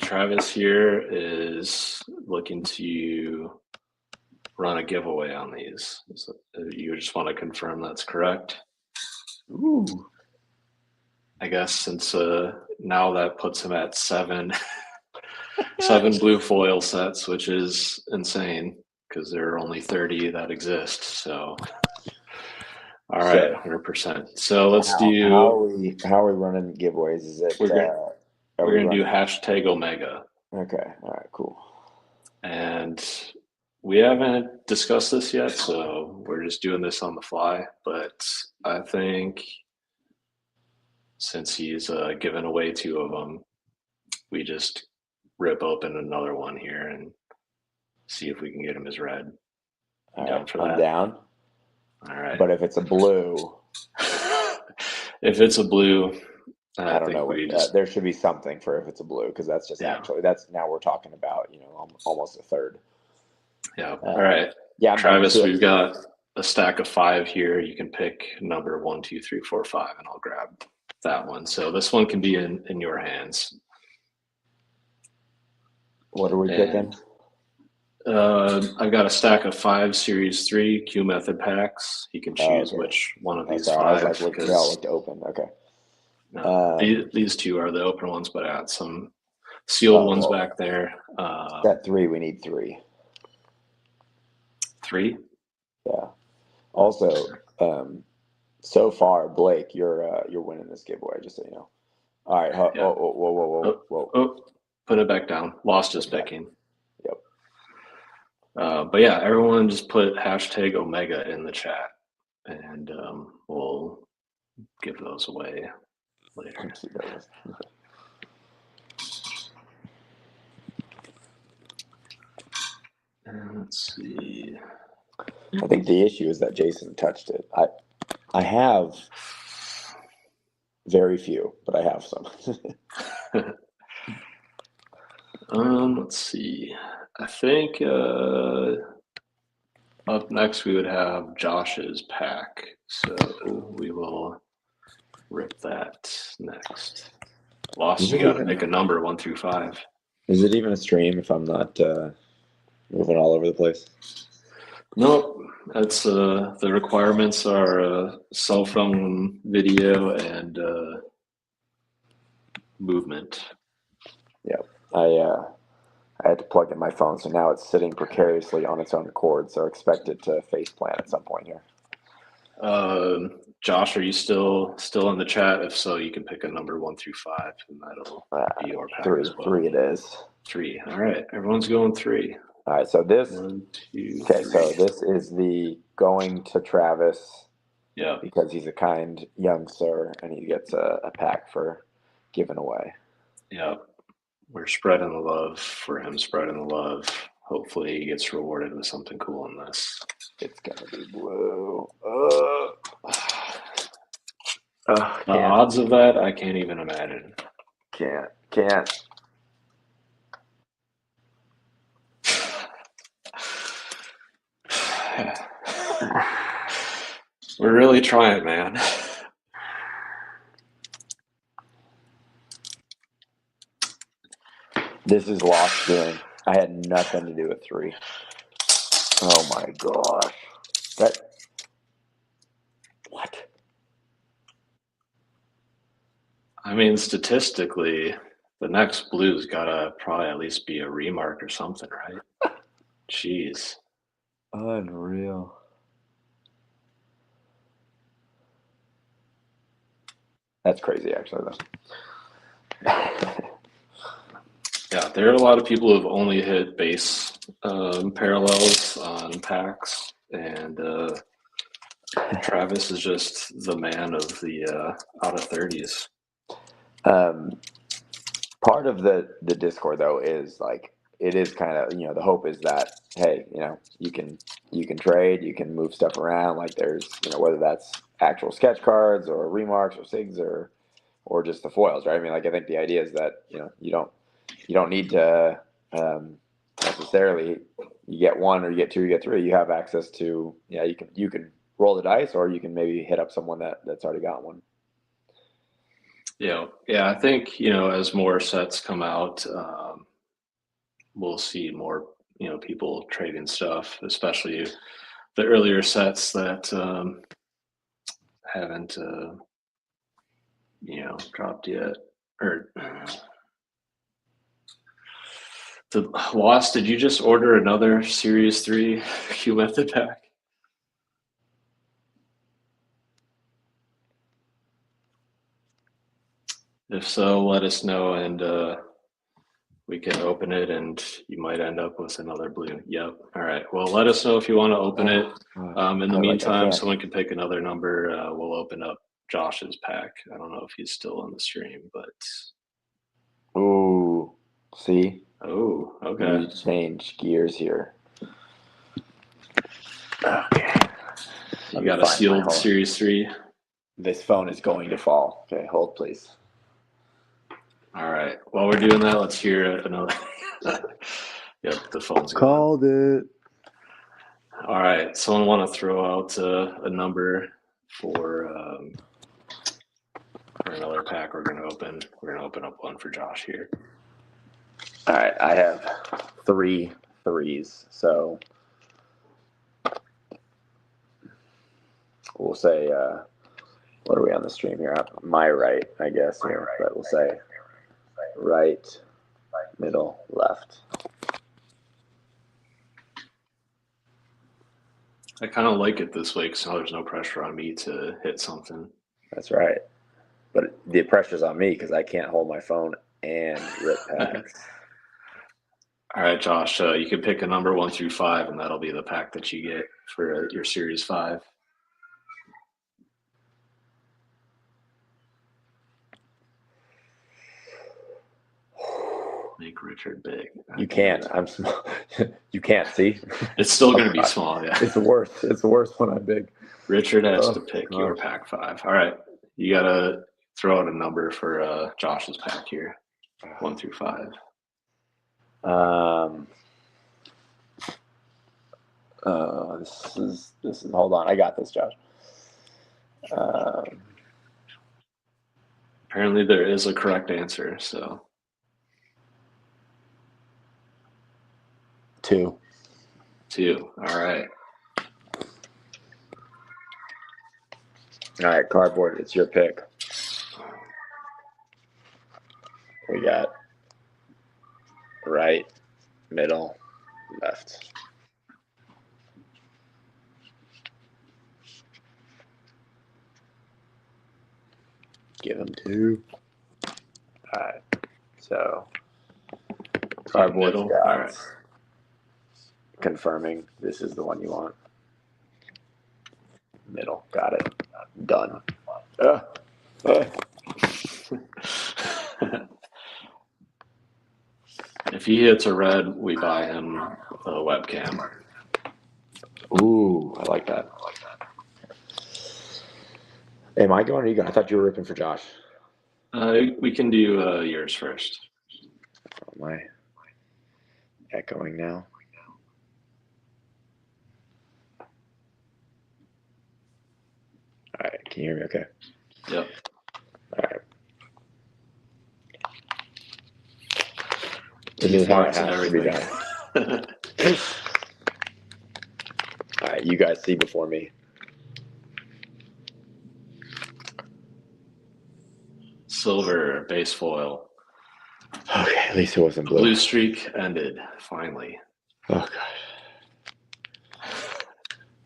Travis here is looking to run a giveaway on these. So you just want to confirm that's correct? Ooh. I guess since now that puts him at 7 blue foil sets, which is insane because there are only 30 that exist. So all right, So 100%. So let's how do. are we running giveaways? Is it We're gonna are we're we gonna do running? hashtag Omega, Okay, all right, cool. and we haven't discussed this yet, so we're just doing this on the fly. But I think since he's given away 2 of them, we just rip open another one here and see if we can get him as red. All right, Down for I'm that? down. All right. But if it's a blue, If it's a blue, I I don't know think we what just, there should be something for if it's a blue because that's just yeah, that's now we're talking about almost a third. yeah. All right, Yeah, I'm down. Let's Travis, do we've it. got a stack of 5 here. You can pick number 1, 2, 3, 4, 5, and I'll grab that one. So this one can be in your hands. What are we And picking? I've got a stack of 5 Series 3 Q Method packs. You can Oh, choose okay. which one of Oh, these sorry. I was 5 like, they all because looked open. Okay. these 2 are the open ones, but I had some sealed Oh ones well. back there. Set 3, we need 3. 3. Yeah. Also, so far, Blake, you're winning this giveaway. Just so you know. All right. Oh, Yeah. whoa, whoa, whoa, whoa, Oh, whoa. oh, put it back down. Lost his Put it back. picking. Yep. But yeah, everyone just put hashtag Omega in the chat, and we'll give those away later. I'm too nervous. Let's see. I think the issue is that Jason touched it. I have very few, but I have some. Let's see. I think up next we would have Josh's pack. So we will rip that next. Lost, you got to pick a number 1 through 5. Is it even a stream if I'm not moving all over the place? Nope. That's the requirements are cell phone video and movement. Yep. I had to plug in my phone, so now it's sitting precariously on its own accord. So expect it to face plant at some point here. Josh, are you still in the chat? If so, you can pick a number 1 through 5, and that'll be your pack 3. as well. 3 it is. 3. All right, everyone's going 3. All right, so this. 1, 2, okay, 3. so this is the going to Travis. Yeah. Because he's a kind young sir, and he gets a pack for giving away. Yeah. We're spreading the love for him, spreading the love. Hopefully he gets rewarded with something cool in this. It's gonna be blue. The odds of that, I can't even imagine. Can't. We're really trying, man. This is lost doing. I had nothing to do with 3. Oh my gosh. What? I mean, statistically, the next blue's gotta probably at least be a remark or something, right? Jeez. Unreal. That's crazy, actually, though. Yeah, there are a lot of people who have only hit base parallels on packs, and Travis is just the man of the out of 30s. Part of the Discord, though, is like, it is kind of, the hope is that, hey, you can trade, you can move stuff around, like there's, whether that's actual sketch cards or remarks or sigs or just the foils, right? I mean, like, I think the idea is that, you don't need to necessarily, you get 1 or you get 2, you get 3, you have access to, you can roll the dice, or you can maybe hit up someone that's already got one. Yeah, I think as more sets come out, we'll see more people trading stuff, especially the earlier sets that haven't dropped yet. Or Lost, did you just order another Series 3 Q Method pack? If so, let us know, and we can open it, and you might end up with another blue. Yep. All right. Well, let us know if you want to open it. In the meantime, someone can pick another number. We'll open up Josh's pack. I don't know if he's still on the stream, but. Ooh, see? Oh, okay. We need to change gears here. Okay. You got a sealed Series 3. This phone is going to fall. Okay, hold please. All right. While we're doing that, let's hear another. Yep, the phone's going. Called it. All right. Someone want to throw out a number for another pack we're going to open. We're going to open up one for Josh here. All right. I have 3 threes. So we'll say, what are we on the stream here? My right, I guess, here. But we'll say right, middle, left. I kind of like it this way because now there's no pressure on me to hit something. That's right. But the pressure's on me because I can't hold my phone and rip packs. All right, Josh, you can pick a number 1 through 5, and that'll be the pack that you get for your Series 5. Make Richard big. You can't. I'm small. You can't see. It's still going to be small, yeah. It's the worst. It's the worst when I'm big. Richard has to pick your pack 5. All right. You got to throw out a number for Josh's pack here. 1 through 5. This is hold on. I got this, Josh. Apparently there is a correct answer, so 2. 2. All right. All right, cardboard. It's your pick. We got right, middle, left. Give them 2. All right. So cardboard. Middle. All right. Confirming this is the one you want. Middle. Got it. Done. If he hits a red, we buy him a webcam. Ooh, I like that. Am I going or are you going? I thought you were ripping for Josh. We can do yours first. Am I echoing now? All right, can you hear me okay? Yep. All right. This is how it has to be done. All right, you guys see before me. Silver base foil. Okay, at least it wasn't blue. Blue streak ended, finally. Oh, God.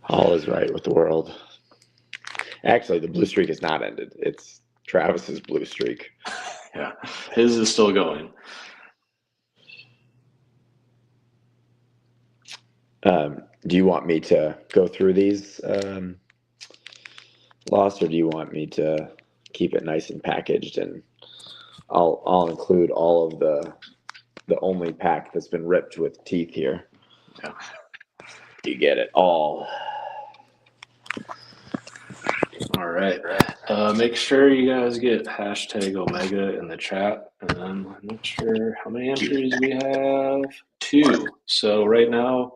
All is right with the world. Actually, the blue streak is not ended. It's Travis's blue streak. Yeah, his is still going. Do you want me to go through these lost, or do you want me to keep it nice and packaged? And I'll include all of the only pack that's been ripped with teeth here. Yeah. You get it all. All right. Make sure you guys get hashtag Omega in the chat. And then I'm not sure how many entries we have. 2. So right now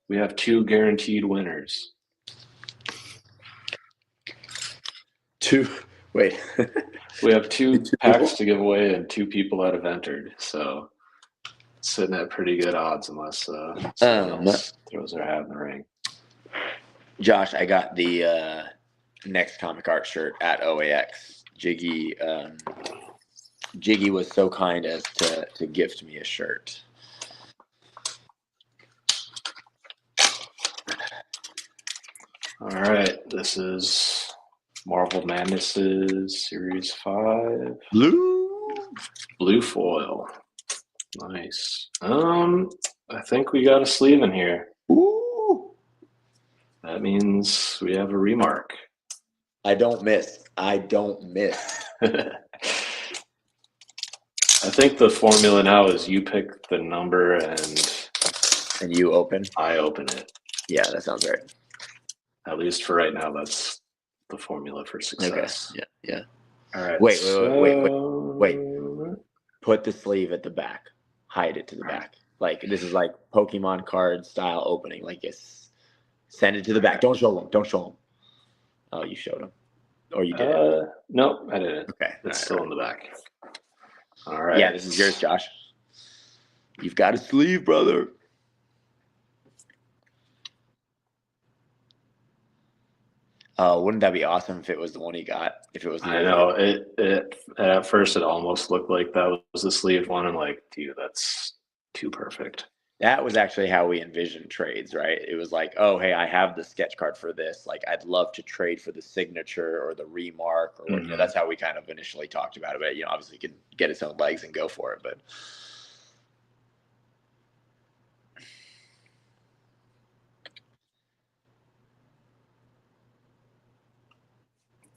we have 2 guaranteed winners. 2. Wait. We have 2 packs to give away and 2 people that have entered. So it's sitting at pretty good odds unless someone else throws their hat in the ring. Josh, I got the next comic art shirt at OAX. Jiggy was so kind as to gift me a shirt. All right, this is Marvel Madness's Series 5. Blue foil. Nice. I think we got a sleeve in here. Ooh. That means we have a remark. I don't miss. I think the formula now is you pick the number and you open. I open it. Yeah, that sounds right. At least for right now, that's the formula for success. Okay. Yeah. All right. Wait. Put the sleeve at the back. Hide it to the back. Like this is like Pokemon card style opening. Like yes. Send it to the back. Don't show them. Oh, you showed them. Or you didn't? Nope, I didn't. Okay. It's still in the back. All right. Yeah, this is yours, Josh. You've got a sleeve, brother. Wouldn't that be awesome if it was the one he got? If it was the I know. It at first it almost looked like that was the sleeved one. I'm like, dude, that's too perfect. That was actually how we envisioned trades, right? It was like, oh, hey, I have the sketch card for this. Like, I'd love to trade for the signature or the remark, or you know, that's how we kind of initially talked about it. But you know, obviously, it can get its own legs and go for it. But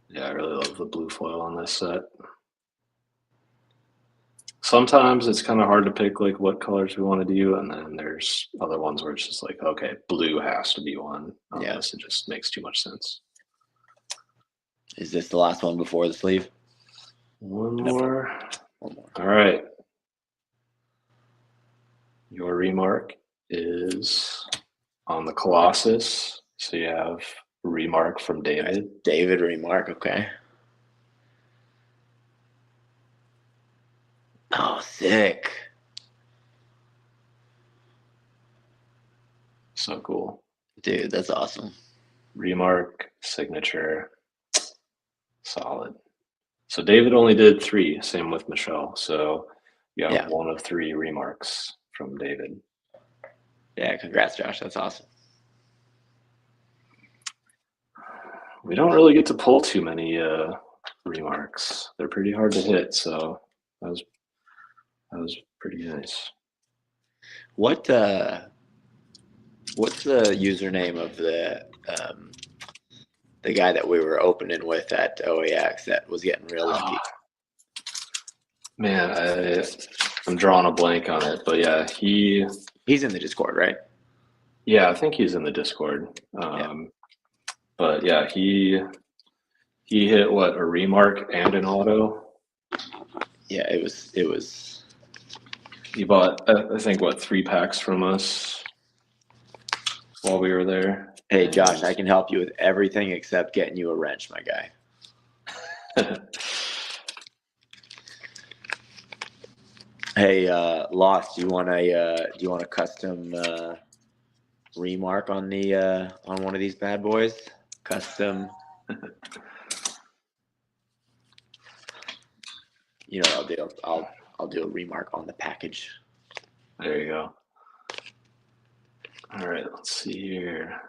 yeah, I really love the blue foil on this set. sometimes it's kind of hard to pick like what colors we want to do, and then there's other ones where it's just like, okay, blue has to be one. Unless it just makes too much sense. Is this the last one before the sleeve? One more. One more. All right. Your remark is on the Colossus. So you have remark from David. Right. David remark, okay. Oh, sick. So cool. Dude, that's awesome. Remark, signature, solid. So David only did 3, same with Michelle. So you have one of 3 remarks from David. Yeah, congrats, Josh. That's awesome. We don't really get to pull too many remarks. They're pretty hard to hit, so that was pretty nice. What's the username of the guy that we were opening with at OAX that was getting real lucky? Man, I'm drawing a blank on it, but yeah, he's in the Discord, right? Yeah, I think he's in the Discord. But yeah, he hit what, a remark and an auto. Yeah, it was. He bought, I think, what, 3 packs from us while we were there. Hey, Josh, I can help you with everything except getting you a wrench, my guy. Hey, Lost, do you want a custom remark on on one of these bad boys? Custom. You know what I'll do? I'll do a remark on the package. There you go. All right, let's see here.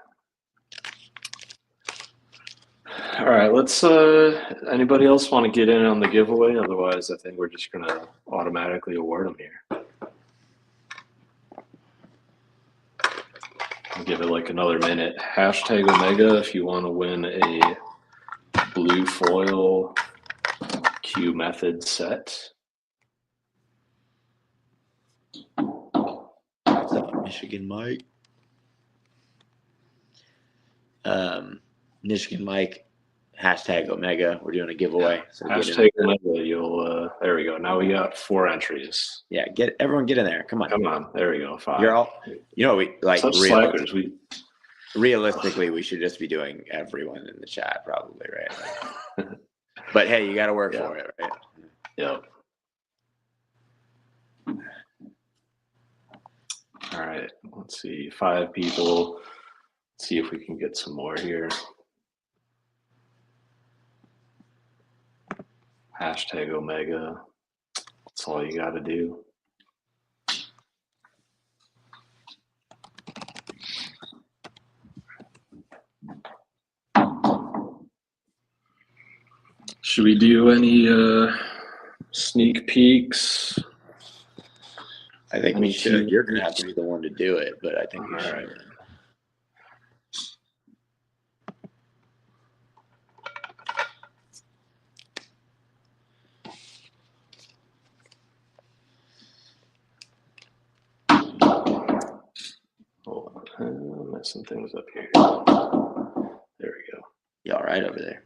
All right, let's anybody else want to get in on the giveaway? Otherwise, I think we're just going to automatically award them here. I'll give it like another minute. Hashtag Omega if you want to win a blue foil Q method set. What's up, Michigan Mike? Michigan Mike, hashtag Omega. We're doing a giveaway. So hashtag Omega. You'll there we go. Now we got 4 entries. Yeah, everyone get in there. Come on. Come on. There we go. 5. You're all. You know, we like such slackers. Realistically, we should just be doing everyone in the chat, probably, right? But hey, you got to work for it, right? Yep. All right. Let's see. 5 people. Let's see if we can get some more here. Hashtag Omega. That's all you got to do. Should we do any sneak peeks? I think we should. You're going to have to be the one to do it, but I think we should. Right. Hold on. Messing things up here. There we go. You all right over there?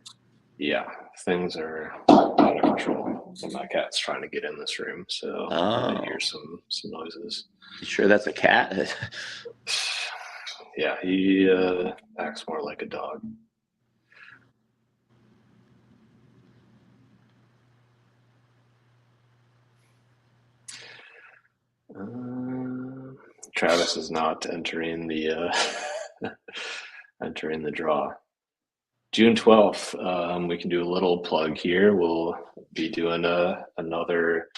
Yeah, things are out of control. And my cat's trying to get in this room, so I hear some noises. You sure that's a cat? Yeah, he acts more like a dog. Travis is not entering the entering the draw. June 12th, we can do a little plug here. We'll be doing another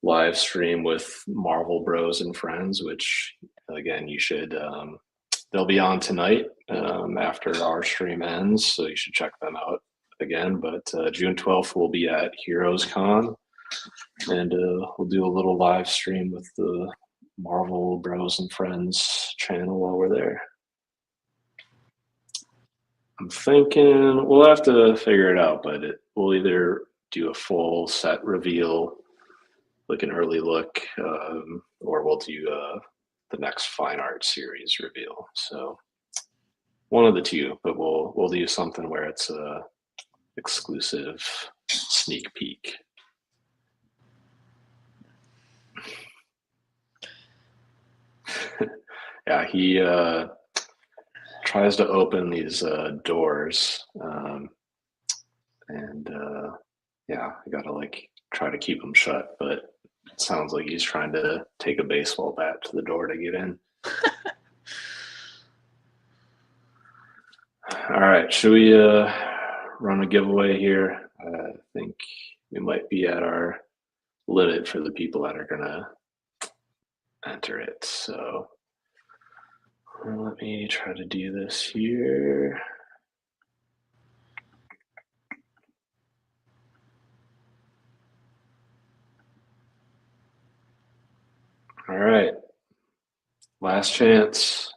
live stream with Marvel Bros and Friends, which again, you should, they'll be on tonight after our stream ends, so you should check them out again. But June 12th, we'll be at Heroes Con, and we'll do a little live stream with the Marvel Bros and Friends channel while we're there. I'm thinking we'll have to figure it out, but we'll either do a full set reveal like an early look, or we'll do the next fine art series reveal. So one of the two, but we'll do something where it's a exclusive sneak peek. Yeah, he tries to open these doors, and yeah, I gotta like try to keep him shut, but it sounds like he's trying to take a baseball bat to the door to get in. All right, should we run a giveaway here? I think we might be at our limit for the people that are gonna enter it. So let me try to do this here. All right, last chance.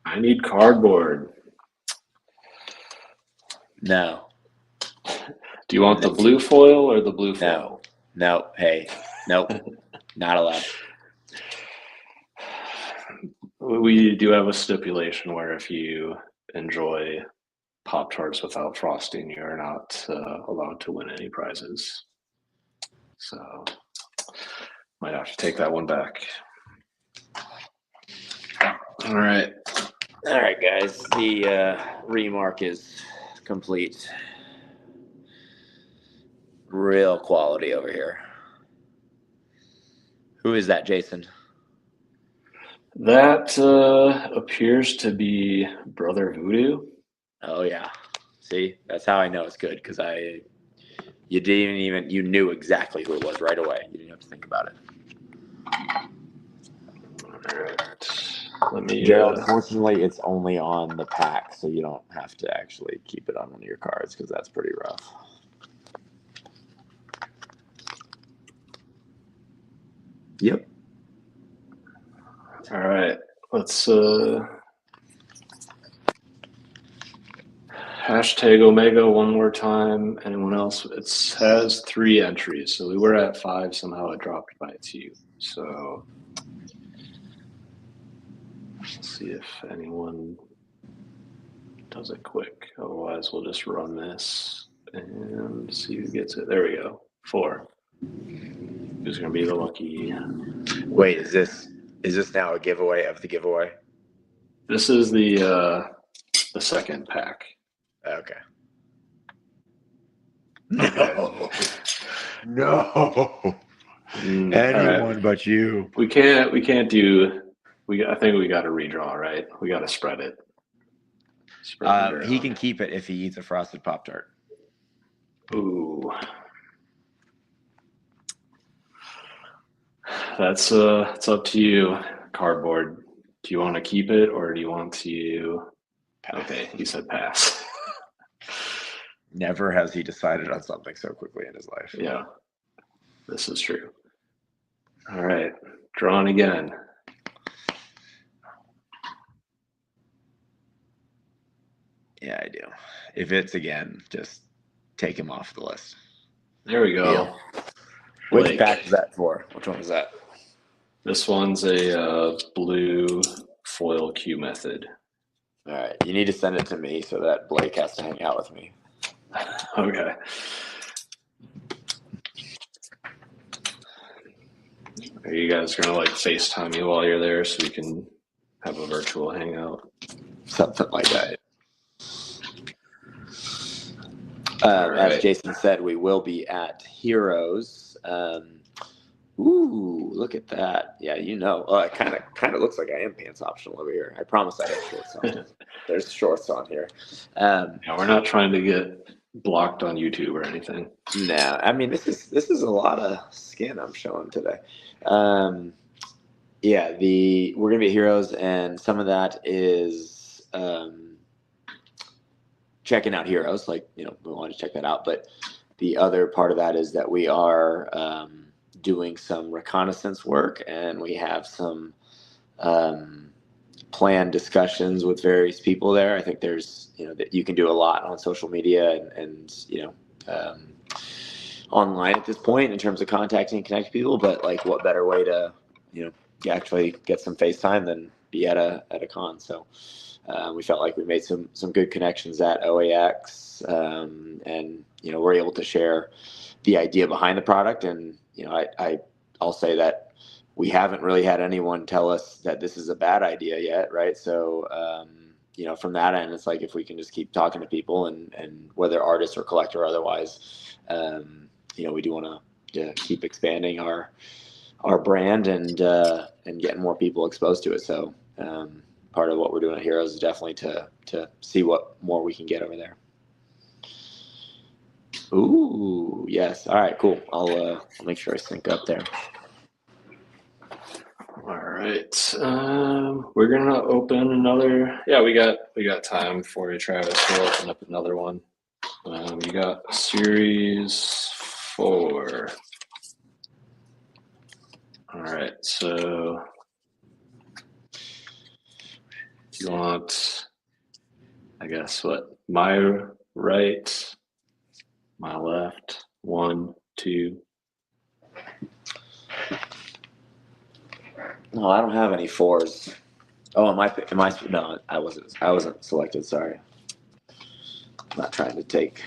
I need cardboard. No. Do you want the blue foil or the blue foil? No. Hey. Nope. Not allowed. We do have a stipulation where if you enjoy Pop-Tarts without frosting, you're not allowed to win any prizes. So might have to take that one back. All right, guys. The remark is complete. Real quality over here. Who is that, Jason? that appears to be Brother Voodoo. Oh yeah. See, that's how I know it's good, because you knew exactly who it was right away. You didn't have to think about it. All right, let me. Gerald, fortunately, it's only on the pack, so you don't have to actually keep it on one of your cards, because that's pretty rough. Yep. All right, let's hashtag Omega one more time. Anyone else? It has 3 entries, so we were at 5. Somehow it dropped by 2. So let's see if anyone does it quick. Otherwise, we'll just run this and see who gets it. There we go. 4. Who's going to be the lucky? Wait, is this now a giveaway of the giveaway? This is the second pack. Okay. No. No. Anyone Anyone but you. We can't do. I think we got to redraw, right? We got to spread it. He can keep it if he eats a frosted Pop-Tart. Ooh. That's it's up to you, Cardboard. Do you want to keep it or do you want to Pass. Okay, he said pass. Never has he decided on something so quickly in his life. Yeah. This is true. All right. Drawn again. Yeah, I do. If it's again, just take him off the list. There we go. Deal. Which Blake. pack is that for? Which one is that? This one's a blue foil Q method. All right. You need to send it to me so that Blake has to hang out with me. Okay. Are you guys gonna like FaceTime me while you're there so we can have a virtual hangout? Something like that. Right. As Jason said, we will be at Heroes. Ooh, look at that. Yeah, it kind of looks like I am pants optional over here. I promise I have shorts on. There's shorts on here. Yeah, we're not trying to get blocked on YouTube or anything. No, I mean this is a lot of skin I'm showing today. Yeah, we're gonna be at Heroes, and some of that is checking out Heroes. Like we want to check that out, but the other part of that is that we are doing some reconnaissance work, and we have some planned discussions with various people there. I think there's, that you can do a lot on social media and online at this point in terms of contacting and connecting people. But like, what better way to, actually get some FaceTime than be at a con? So we felt like we made some good connections at OAX, and we're able to share the idea behind the product. And I'll say that we haven't really had anyone tell us that this is a bad idea yet, right? So from that end, it's like if we can just keep talking to people, and whether artists or collector or otherwise, we do want to keep expanding our brand and getting more people exposed to it. So part of what we're doing at Heroes is definitely to see what more we can get over there. Ooh, yes. All right, cool. I'll make sure I sync up there. All right. We're gonna open another. Yeah, we got time for you, Travis. We'll open up another one. You got Series 4. All right. So you want, I guess, what? My right, my left. 1, 2. No, I don't have any 4s. Oh, am I? No, I wasn't selected. Sorry. I'm not trying to take.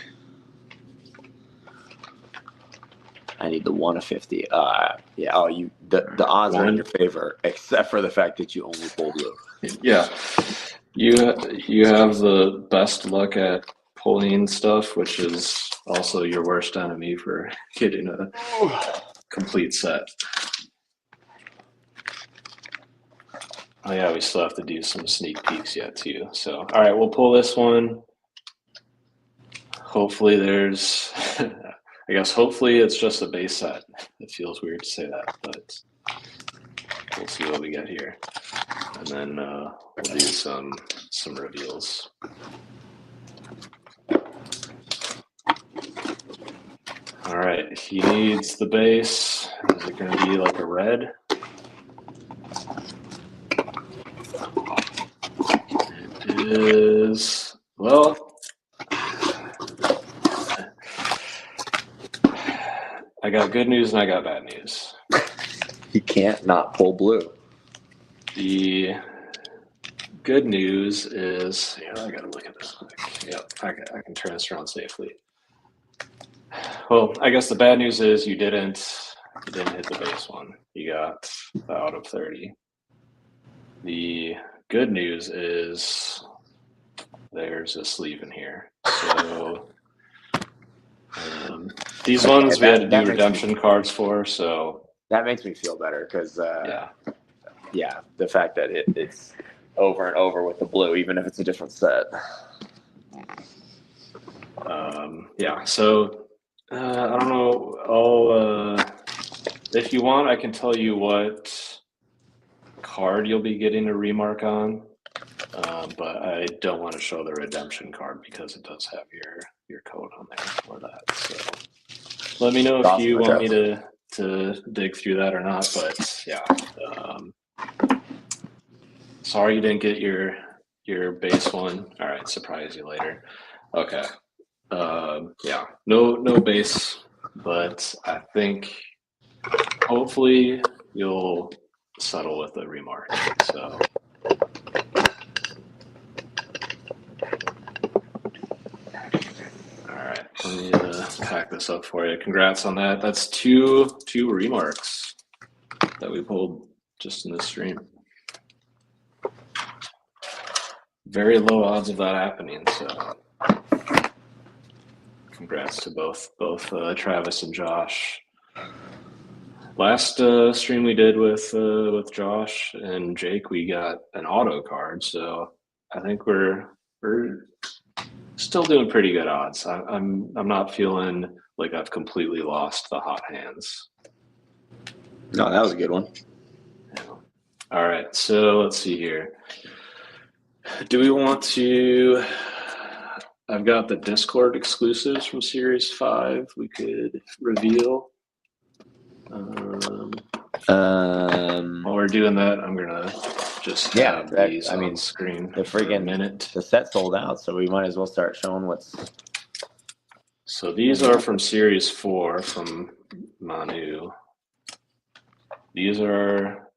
I need the 1 of 50. Yeah. Oh, the odds are in your favor, except for the fact that you only pull blue. Yeah. You have the best luck at pulling stuff, which is also your worst enemy for getting a complete set. Oh yeah, we still have to do some sneak peeks yet too. So, all right, we'll pull this one. Hopefully there's, I guess hopefully it's just a base set. It feels weird to say that, but we'll see what we get here. And then we'll do some reveals. All right, he needs the base. Is it going to be like a red? It is, well, I got good news and I got bad news. You can't not pull blue. The good news is, I got to look at this quick. Yep, I can turn this around safely. Well, I guess the bad news is you didn't hit the base one. You got the out of 30. The good news is there's a sleeve in here. So these ones we had to do redemption cards for, so that makes me feel better because yeah, the fact that it's over and over with the blue, even if it's a different set. Yeah, so I don't know. If you want, I can tell you what card you'll be getting a remark on, but I don't want to show the redemption card because it does have your code on there for that. So let me know if you want me to dig through that or not. But yeah, sorry you didn't get your base one. All right, surprise you later. Okay. Yeah, no base, but I think hopefully you'll settle with a remark. So, all right, let me pack this up for you. Congrats on that. That's two remarks that we pulled just in this stream. Very low odds of that happening. So. Congrats to both Travis and Josh. Last stream we did with Josh and Jake, we got an auto card, so I think we're still doing pretty good odds. I'm not feeling like I've completely lost the hot hands. No, that was a good one. Yeah. All right, so let's see here. Do we want to I've got the Discord exclusives from Series 5 we could reveal. While we're doing that, I'm gonna just have these on screen the for a freaking minute. The set sold out, so we might as well start showing what's. So these are from Series 4 from Manu. These are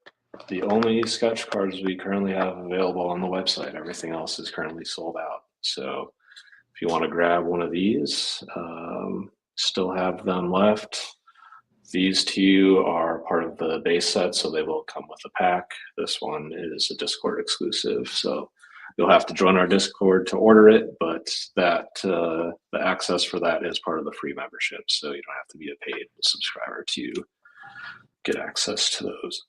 the only sketch cards we currently have available on the website. Everything else is currently sold out. So if you want to grab one of these, still have them left. These two are part of the base set, so they will come with a pack. This one is a Discord exclusive, so you'll have to join our Discord to order it, but that the access for that is part of the free membership, so you don't have to be a paid subscriber to get access to those.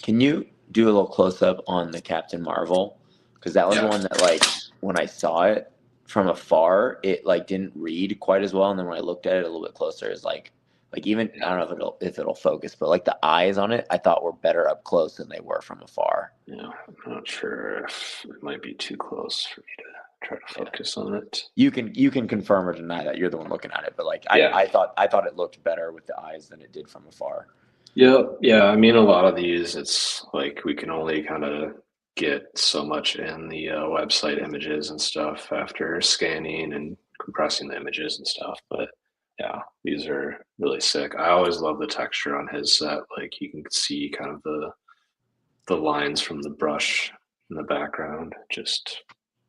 Can you do a little close up on the Captain Marvel? Because that was one that, like, when I saw it from afar, it like didn't read quite as well, and then when I looked at it a little bit closer, it's like even I don't know if it'll focus, but like the eyes on it, I thought were better up close than they were from afar. Yeah, I'm not sure if it might be too close for me to try to focus on it. You can confirm or deny that. You're the one looking at it, but like I thought it looked better with the eyes than it did from afar. Yeah. I mean, a lot of these, it's like we can only kind of get so much in the website images and stuff after scanning and compressing the images and stuff. But yeah, these are really sick. I always love the texture on his set. Like you can see kind of the lines from the brush in the background. Just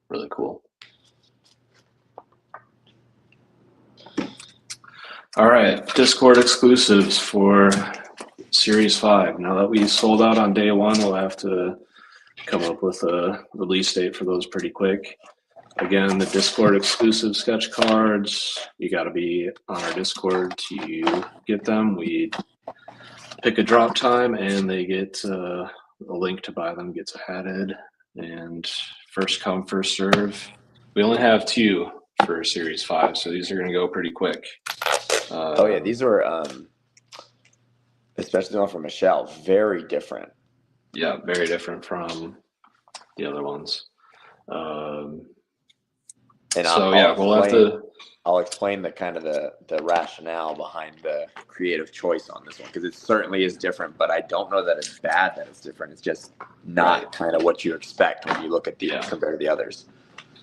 really cool. All right, Discord exclusives for Series 5. Now that we sold out on day one, we'll have to come up with a release date for those pretty quick. Again, the Discord exclusive sketch cards, you got to be on our Discord to get them. We pick a drop time and they get a link to buy them gets added, and first come, first serve. We only have 2 for Series 5, so these are going to go pretty quick. These were especially the one from Michelle, very different. Yeah, very different from the other ones. I'll explain the kind of the rationale behind the creative choice on this one, because it certainly is different, but I don't know that it's bad that it's different. It's just not kind of what you expect when you look at compared to the others.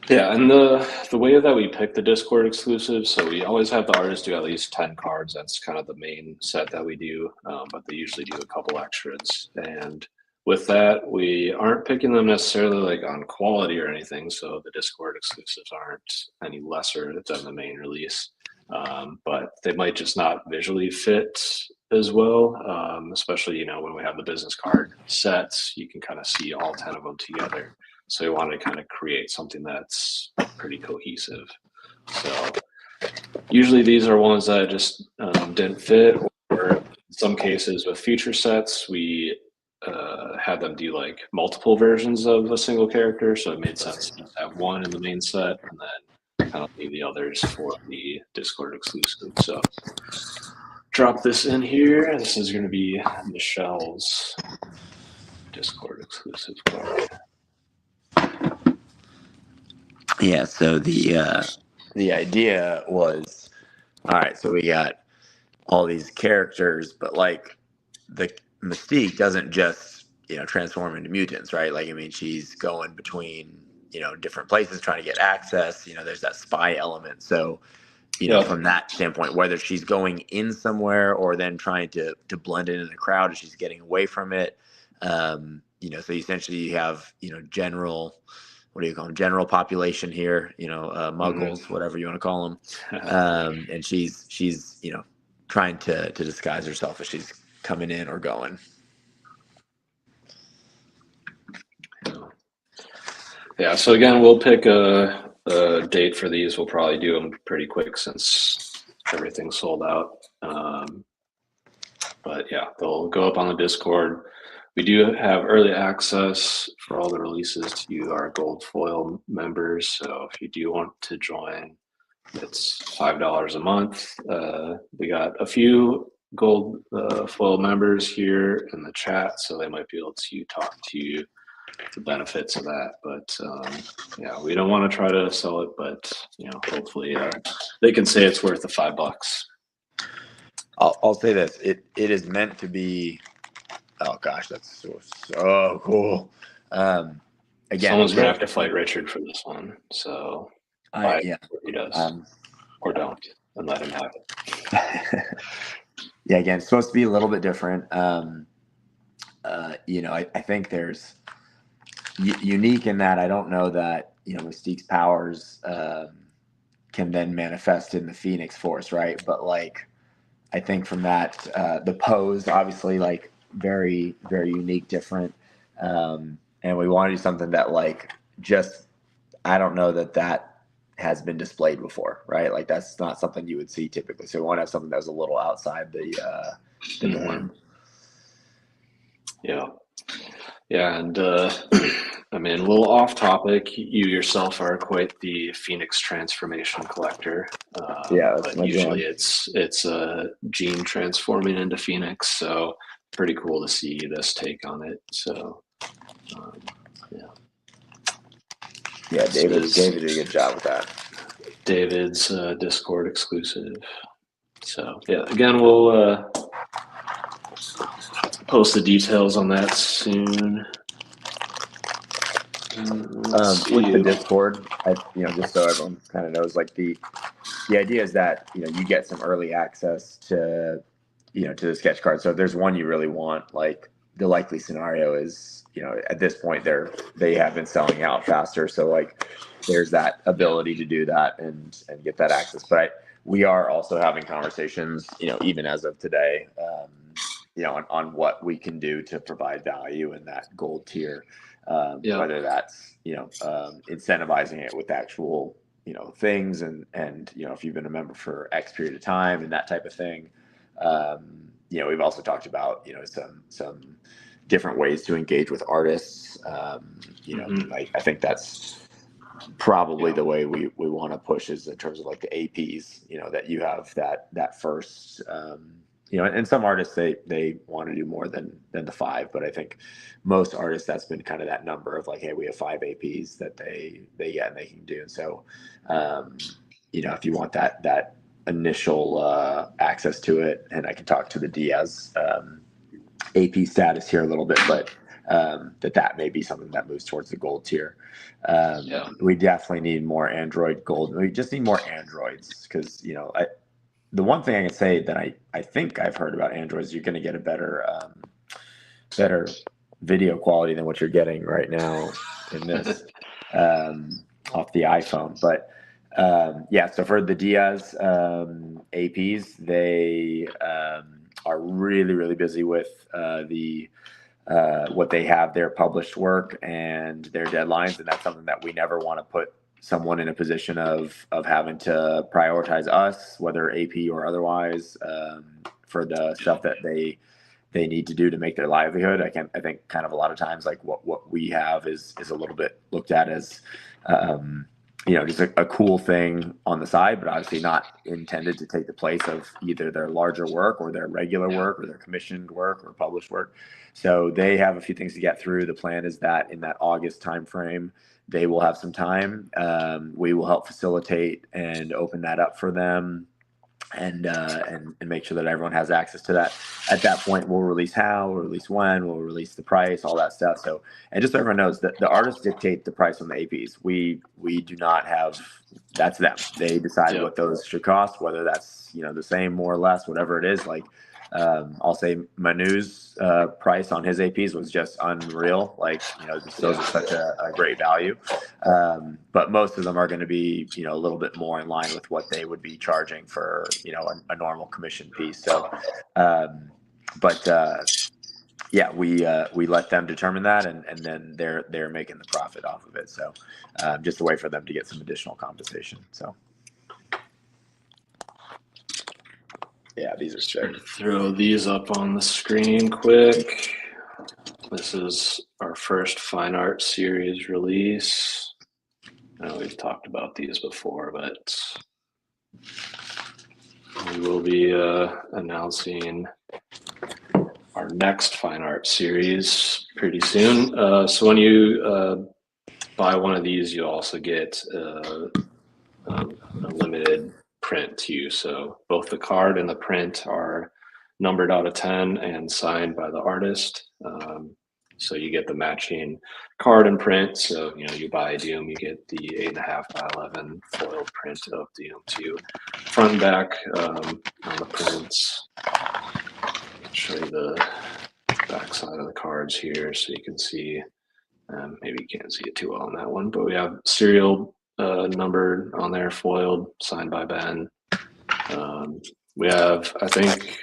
Yeah, and the way that we pick the Discord exclusives, so we always have the artist do at least 10 cards. That's kind of the main set that we do, but they usually do a couple extras. And with that, we aren't picking them necessarily like on quality or anything, so the Discord exclusives aren't any lesser than the main release. But they might just not visually fit as well, especially, when we have the business card sets, you can kind of see all 10 of them together. So we wanted to kind of create something that's pretty cohesive. So usually these are ones that just didn't fit, or in some cases with future sets, we had them do like multiple versions of a single character. So it made sense to have one in the main set and then kind of leave the others for the Discord exclusive. So drop this in here. This is going to be Michelle's Discord exclusive card. Yeah, so the idea was, all right, so we got all these characters, but like the Mystique doesn't just, transform into mutants, right? Like, I mean, she's going between, different places trying to get access, there's that spy element. So, from that standpoint, whether she's going in somewhere or then trying to blend in the crowd, and she's getting away from it, so essentially you have, general, what do you call them? General population here, muggles, whatever you want to call them. And she's, trying to disguise herself as she's coming in or going. Yeah. So again, we'll pick a date for these. We'll probably do them pretty quick since everything's sold out. But yeah, they'll go up on the Discord. We do have early access for all the releases to our gold foil members. So if you do want to join, it's $5 a month. We got a few gold foil members here in the chat, so they might be able to talk to the benefits of that. But yeah, we don't want to try to sell it, but hopefully they can say it's worth the $5. I'll say this: it is meant to be. Oh gosh, that's so cool. Again, Someone's gonna have to fight Richard for this one. So buy it before he does, or don't, and let him have it. Yeah, again, it's supposed to be a little bit different. I think there's unique in that I don't know that Mystique's powers can then manifest in the Phoenix Force, right? But like, I think from that, the pose obviously like very very unique, different, and we want to do something that like just I don't know that has been displayed before, right? Like that's not something you would see typically. So we want to have something that was a little outside the norm. Yeah. Yeah, and I mean, a little off topic. You yourself are quite the Phoenix transformation collector. That's but usually it's Gene transforming into Phoenix. So pretty cool to see this take on it. So yeah, David did a good job with that. David's Discord exclusive. So yeah, again, we'll post the details on that soon. With the Discord, just so everyone kind of knows, like the idea is that you get some early access to to the sketch card. So if there's one you really want, like the likely scenario is at this point they have been selling out faster. So like there's that ability to do that and get that access. But we are also having conversations, even as of today, on what we can do to provide value in that gold tier. Whether that's incentivizing it with actual things and if you've been a member for X period of time and that type of thing. We've also talked about some different ways to engage with artists. I think that's probably the way we want to push is in terms of like the APs. That you have that first. And some artists they want to do more than the 5, but I think most artists that's been kind of that number of like, hey, we have 5 APs that they get and they can do. And so, if you want that initial access to it, and I can talk to the Diaz AP status here a little bit, but that may be something that moves towards the gold tier. We definitely need more Android gold. We just need more Androids because the one thing I can say that I think I've heard about Android is you're going to get a better video quality than what you're getting right now in this off the iPhone. But so for the Diaz APs, they are really, really busy with what they have, their published work and their deadlines. And that's something that we never want to put someone in a position of having to prioritize us, whether AP or otherwise, for the stuff that they need to do to make their livelihood. I think kind of a lot of times like what we have is a little bit looked at as just a cool thing on the side, but obviously not intended to take the place of either their larger work or their regular work or their commissioned work or published work. So they have a few things to get through. The plan is that in that August timeframe, they will have some time. We will help facilitate and open that up for them and make sure that everyone has access to that. At that point, we'll release how, we'll release when, we'll release the price, all that stuff. So, and just so everyone knows that the artists dictate the price on the APs. We do not have, that's them. They decide what those should cost, whether that's, the same, more or less, whatever it is. Like, I'll say Manu's price on his APs was just unreal. Like, those are such a great value. But most of them are going to be, a little bit more in line with what they would be charging for, a normal commission piece. So, we let them determine that, and then they're making the profit off of it. So, just a way for them to get some additional compensation. So. Yeah, these are sick. Throw these up on the screen quick. This is our first fine art series release. I know we've talked about these before, but we will be announcing our next fine art series pretty soon. So when you buy one of these, you also get a limited print too. So both the card and the print are numbered out of 10 and signed by the artist. So you get the matching card and print. So, you buy Doom, you get the 8.5 by 11 foiled print of Doom 2. Front and back on the prints. I'll show you the back side of the cards here so you can see. Maybe you can't see it too well on that one, but we have serial numbered on there, foiled, signed by Ben. We have, I think,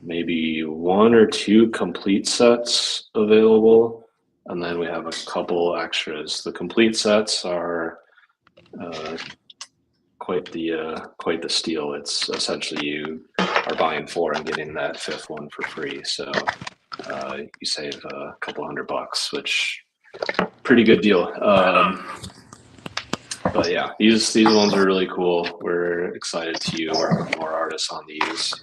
maybe 1 or 2 complete sets available, and then we have a couple extras. The complete sets are quite the steal. It's essentially you are buying 4 and getting that 5th one for free. So you save a couple $100, which pretty good deal. But yeah, these ones are really cool. We're excited to work with more artists on these.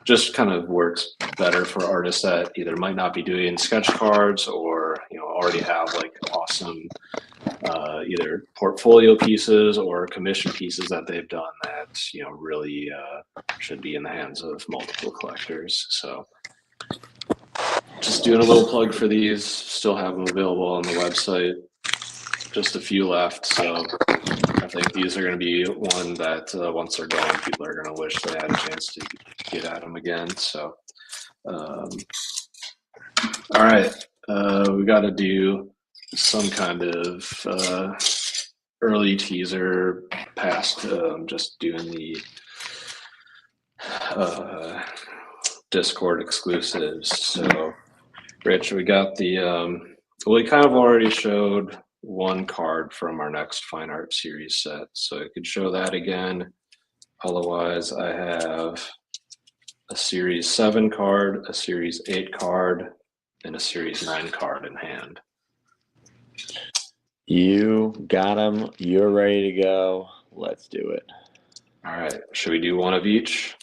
Just kind of works better for artists that either might not be doing sketch cards or already have like awesome either portfolio pieces or commission pieces that they've done that really should be in the hands of multiple collectors. So just doing a little plug for these. Still have them available on the website. Just a few left, so I think these are going to be one that once they're gone, people are going to wish they had a chance to get at them again. So, all right, we got to do some kind of early teaser past just doing the Discord exclusives. So, Rich, we got the we kind of already showed one card from our next fine art series set, so I could show that again. Otherwise, I have a series 7 card, a series 8 card, and a series 9 card in hand. You got them. You're ready to go. Let's do it. All right, should we do one of each?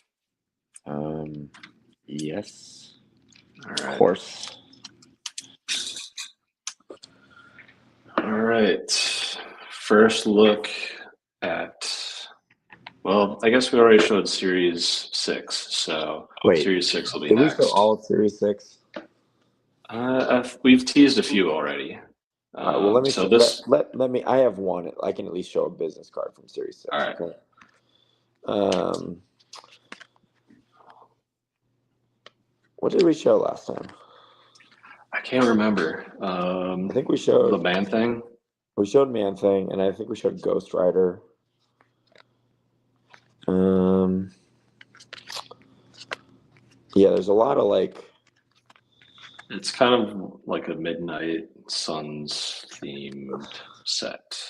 Yes. All right. Of course. All right. First look at, well, I guess we already showed Series 6, so Wait, Series 6 will be did next. we show all of Series 6? We've teased a few already. All right, well, let me, so this, let me, I have one. I can at least show a business card from Series 6. all right. Okay. What did we show last time? I can't remember. I think we showed the Man Thing. We showed Man Thing, and I think we showed Ghost Rider. Yeah, there's a lot of like. It's kind of like a Midnight Suns themed set.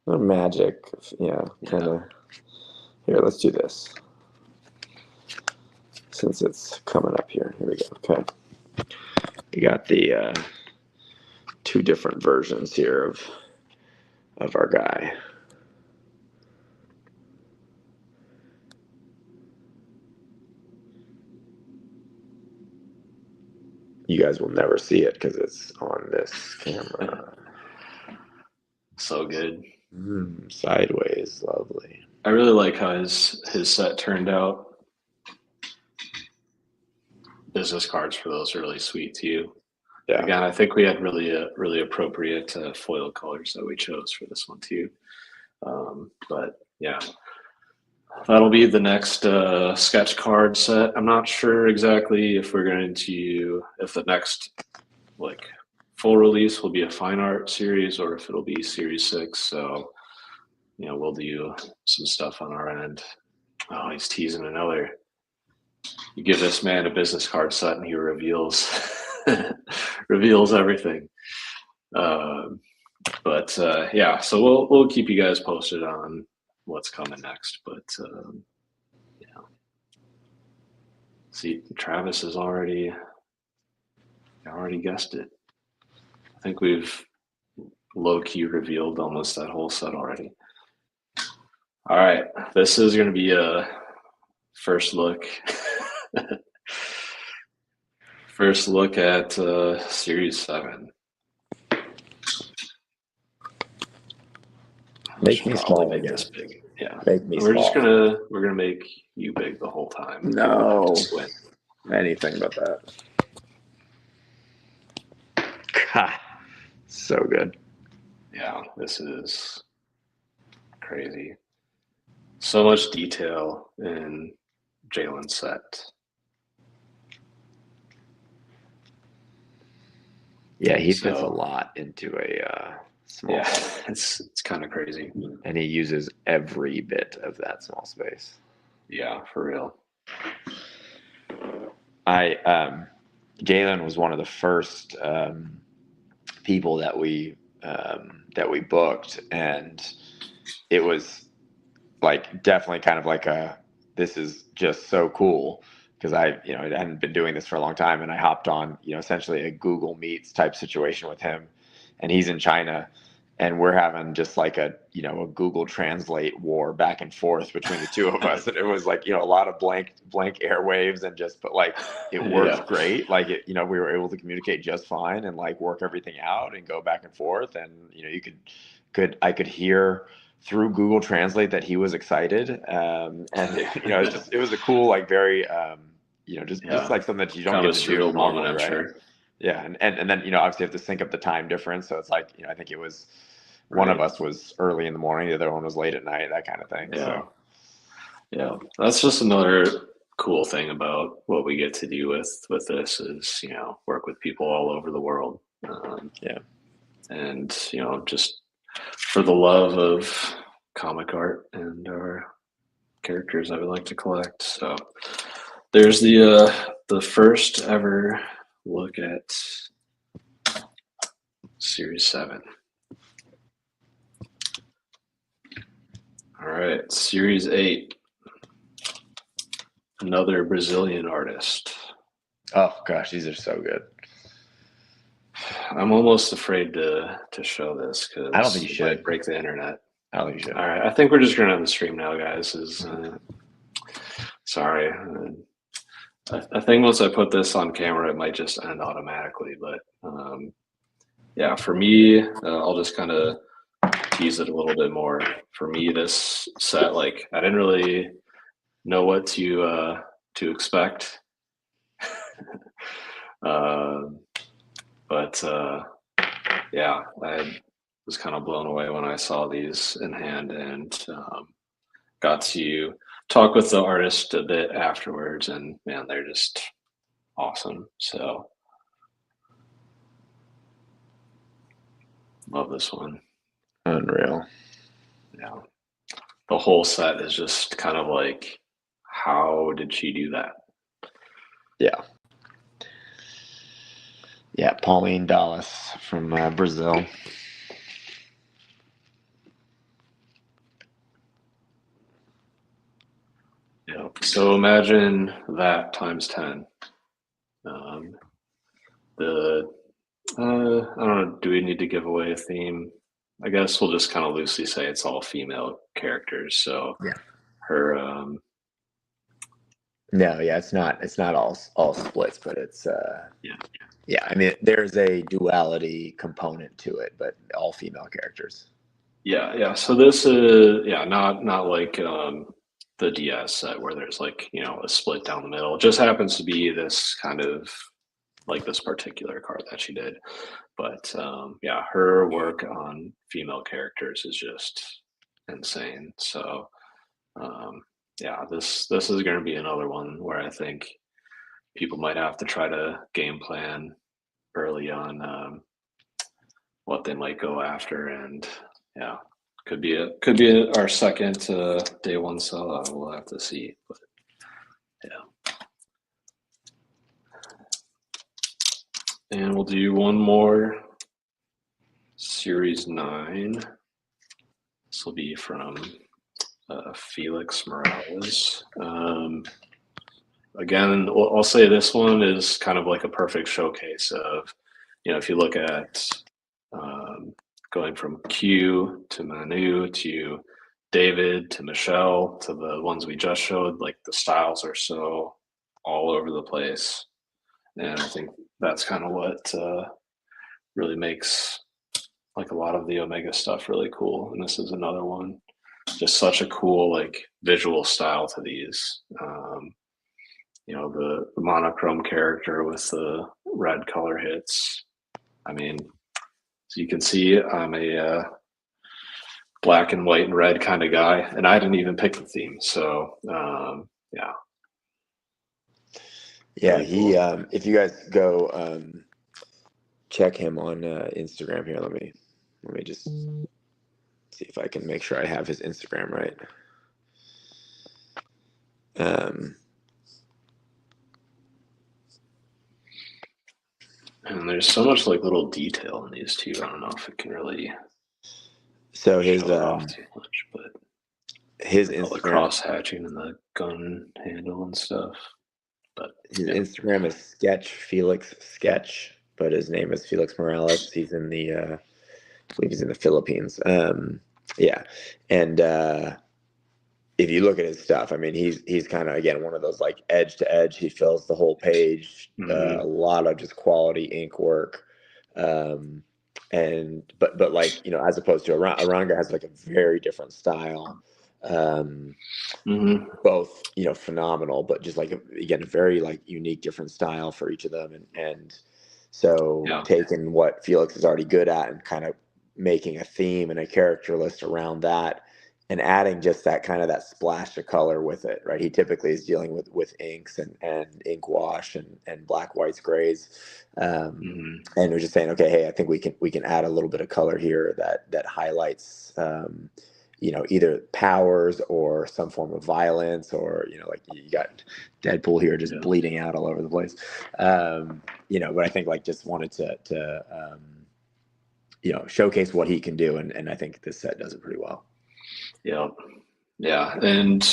Magic, yeah, kind of. Here, let's do this. Since it's coming up here. Here we go. Okay. We got the 2 different versions here of our guy. You guys will never see it because it's on this camera. So good. Sideways, lovely. I really like how his set turned out. Business cards for those are really sweet too. Yeah. Again, I think we had really appropriate foil colors that we chose for this one too. But yeah, that'll be the next sketch card set. I'm not sure exactly if we're going to, if the next like full release will be a fine art series or if it'll be Series 6. So, we'll do some stuff on our end. Oh, he's teasing another. You give this man a business card set and he reveals reveals everything. But yeah, so we'll keep you guys posted on what's coming next. But see, Travis has already guessed it. I think we've low-key revealed almost that whole set already. All right, this is going to be a first look first look at Series 7. Make me Probably small make again. this big. Yeah. Make me We're small. we're gonna make you big the whole time. No. Squint. Anything but that. God, so good. Yeah, this is crazy. So much detail in Jalen's set. Yeah, he fits a So, lot into a small yeah, space. it's kind of crazy. And he uses every bit of that small space. Yeah, for real. Jalen was one of the first people that we booked, and it was like definitely kind of like this is just so cool, because I hadn't been doing this for a long time, and I hopped on essentially a Google Meets type situation with him, and he's in China, and we're having just like a Google Translate war back and forth between the two of us, and it was like a lot of blank airwaves, and but like it worked great. Like we were able to communicate just fine and like work everything out and go back and forth, and I could hear through Google Translate that he was excited, and it was a cool, like very just like something that you don't kind get of a to do surreal normally, moment, I'm right? sure. Yeah, and then obviously you have to sync up the time difference, so it's like I think it was one of Right. us was early in the morning, the other one was late at night, that kind of thing. Yeah. So Yeah, that's just another cool thing about what we get to do with this is work with people all over the world. Yeah. And just for the love of comic art and our characters I would like to collect. So there's the first ever look at Series 7. All right, Series 8. Another Brazilian artist. Oh gosh, these are so good. I'm almost afraid to show this because I don't think you it should might break the internet. I don't think you should. All right, I think we're just gonna have the stream now, guys. Sorry. I think once I put this on camera, it might just end automatically. But yeah, for me, I'll just kind of tease it a little bit more. For me, this set, like, I didn't really know what to expect, but yeah, I was kind of blown away when I saw these in hand and got to talk with the artist a bit afterwards, and man, they're just awesome. So love this one. Unreal. Yeah, the whole set is just kind of like, how did she do that? Yeah, Pauline Dallas from Brazil. Yeah. So imagine that times 10. The I don't know. Do we need to give away a theme? I guess we'll just kind of loosely say it's all female characters. So Yeah. her, No, yeah, it's not all splits, but it's yeah, yeah. I mean, there's a duality component to it, but all female characters. yeah. So this is not like the DS set where there's like a split down the middle. It just happens to be this kind of like this particular card that she did. But yeah, her work on female characters is just insane. So yeah, this is going to be another one where I think people might have to try to game plan early on what they might go after, and yeah, could be our second day one sellout. We'll have to see, but yeah. And we'll do one more Series 9. This will be from Felix Morales. Again, I'll say this one is kind of like a perfect showcase of, if you look at going from Q to Manu to David to Michelle to the ones we just showed, like the styles are so all over the place. And I think that's kind of what really makes like a lot of the Omega stuff really cool. And this is another one. Just such a cool like visual style to these. The monochrome character with the red color hits. I mean, so you can see I'm a black and white and red kind of guy, and I didn't even pick the theme. So yeah. Yeah, Really he. cool. If you guys go check him on Instagram here, let me just see if I can make sure I have his Instagram right. And there's so much like little detail in these too. I don't know if it can really So show it off too much, but his like all the Instagram, cross hatching and the gun handle and stuff. But his Instagram is Sketch Felix Sketch, but his name is Felix Morales. He's in the I believe he's in the Philippines. Yeah, and if you look at his stuff, I mean, he's kind of, again, one of those like edge to edge. He fills the whole page. A lot of just quality ink work, and but like, as opposed to Aranga has like a very different style. Both, phenomenal, but just like again, a very like unique, different style for each of them, and so taking what Felix is already good at and kind of making a theme and a character list around that, and adding just that kind of that splash of color with it, right? He typically is dealing with inks and ink wash and black, whites, grays, and we're just saying, okay, hey, I think we can add a little bit of color here that highlights either powers or some form of violence, or like you got Deadpool here just bleeding out all over the place, but I think like just wanted to showcase what he can do, and I think this set does it pretty well. Yeah, and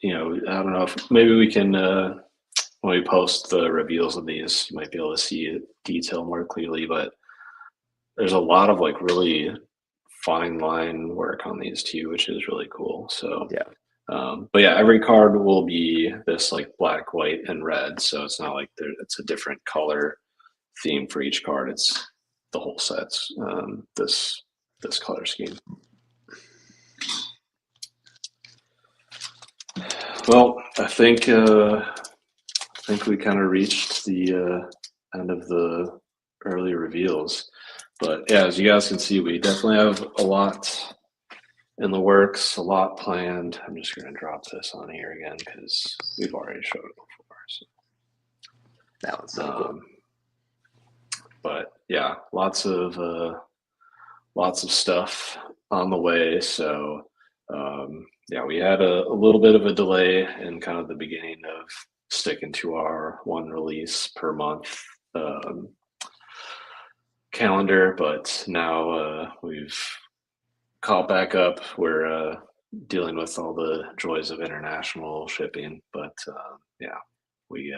I don't know if maybe we can when we post the reveals of these, you might be able to see detail more clearly, but there's a lot of like really fine line work on these too, which is really cool. So but yeah, every card will be this like black, white, and red. So it's not like it's a different color theme for each card. It's the whole set's this color scheme. Well, I think we kind of reached the end of the early reveals. But yeah, as you guys can see, we definitely have a lot in the works, a lot planned. I'm just going to drop this on here again because we've already showed it before. So. That one's so cool. But yeah, lots of stuff on the way. So yeah, we had a little bit of a delay in kind of the beginning of sticking to our one release per month calendar, but now we've caught back up. We're dealing with all the joys of international shipping, but yeah, we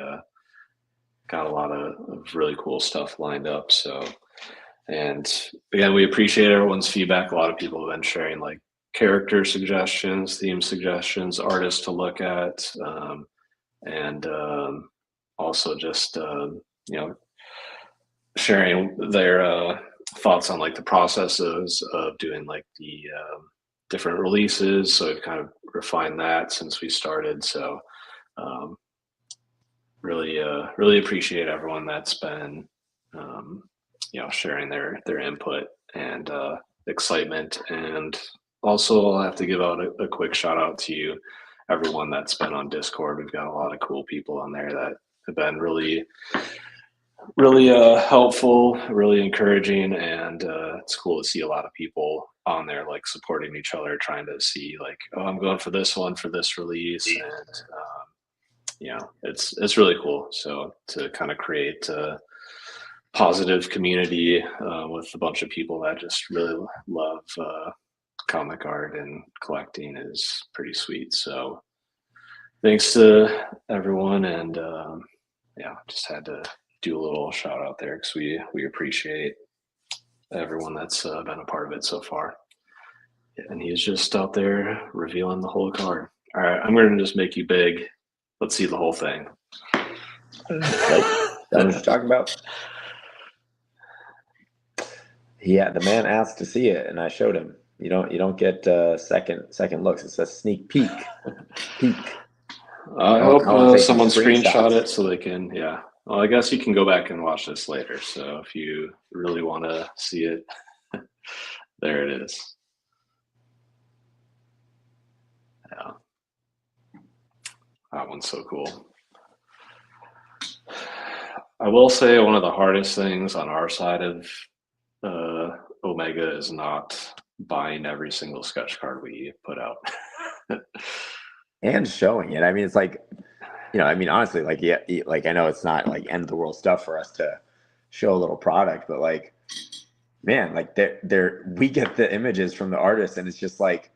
got a lot of really cool stuff lined up. So, and again, we appreciate everyone's feedback. A lot of people have been sharing like character suggestions, theme suggestions, artists to look at, and also just sharing their thoughts on like the processes of doing like the different releases. So we've kind of refined that since we started. So really appreciate everyone that's been sharing their input and excitement. And also I'll have to give out a quick shout out to everyone that's been on Discord. We've got a lot of cool people on there that have been really helpful, really encouraging, and it's cool to see a lot of people on there like supporting each other, trying to see like, oh, I'm going for this one for this release, and it's really cool. So to kind of create a positive community with a bunch of people that just really love comic art and collecting is pretty sweet. So thanks to everyone, and just had to do a little shout out there because we appreciate everyone that's been a part of it so far. And he's just out there revealing the whole card. All right, I'm going to just make you big. Let's see the whole thing. That what you're talking about? Yeah, the man asked to see it, and I showed him. You don't get second looks. It's a sneak peek. Peek. I I hope want to take some someone screenshot screenshots. it so they can, yeah. Well, I guess you can go back and watch this later. So if you really want to see it, there it is. Yeah. That one's so cool. I will say one of the hardest things on our side of Omega is not buying every single sketch card we put out. And showing it. I mean, it's like, I mean, honestly, like, yeah, like I know it's not like end of the world stuff for us to show a little product, but like, man, like we get the images from the artists, and it's just like,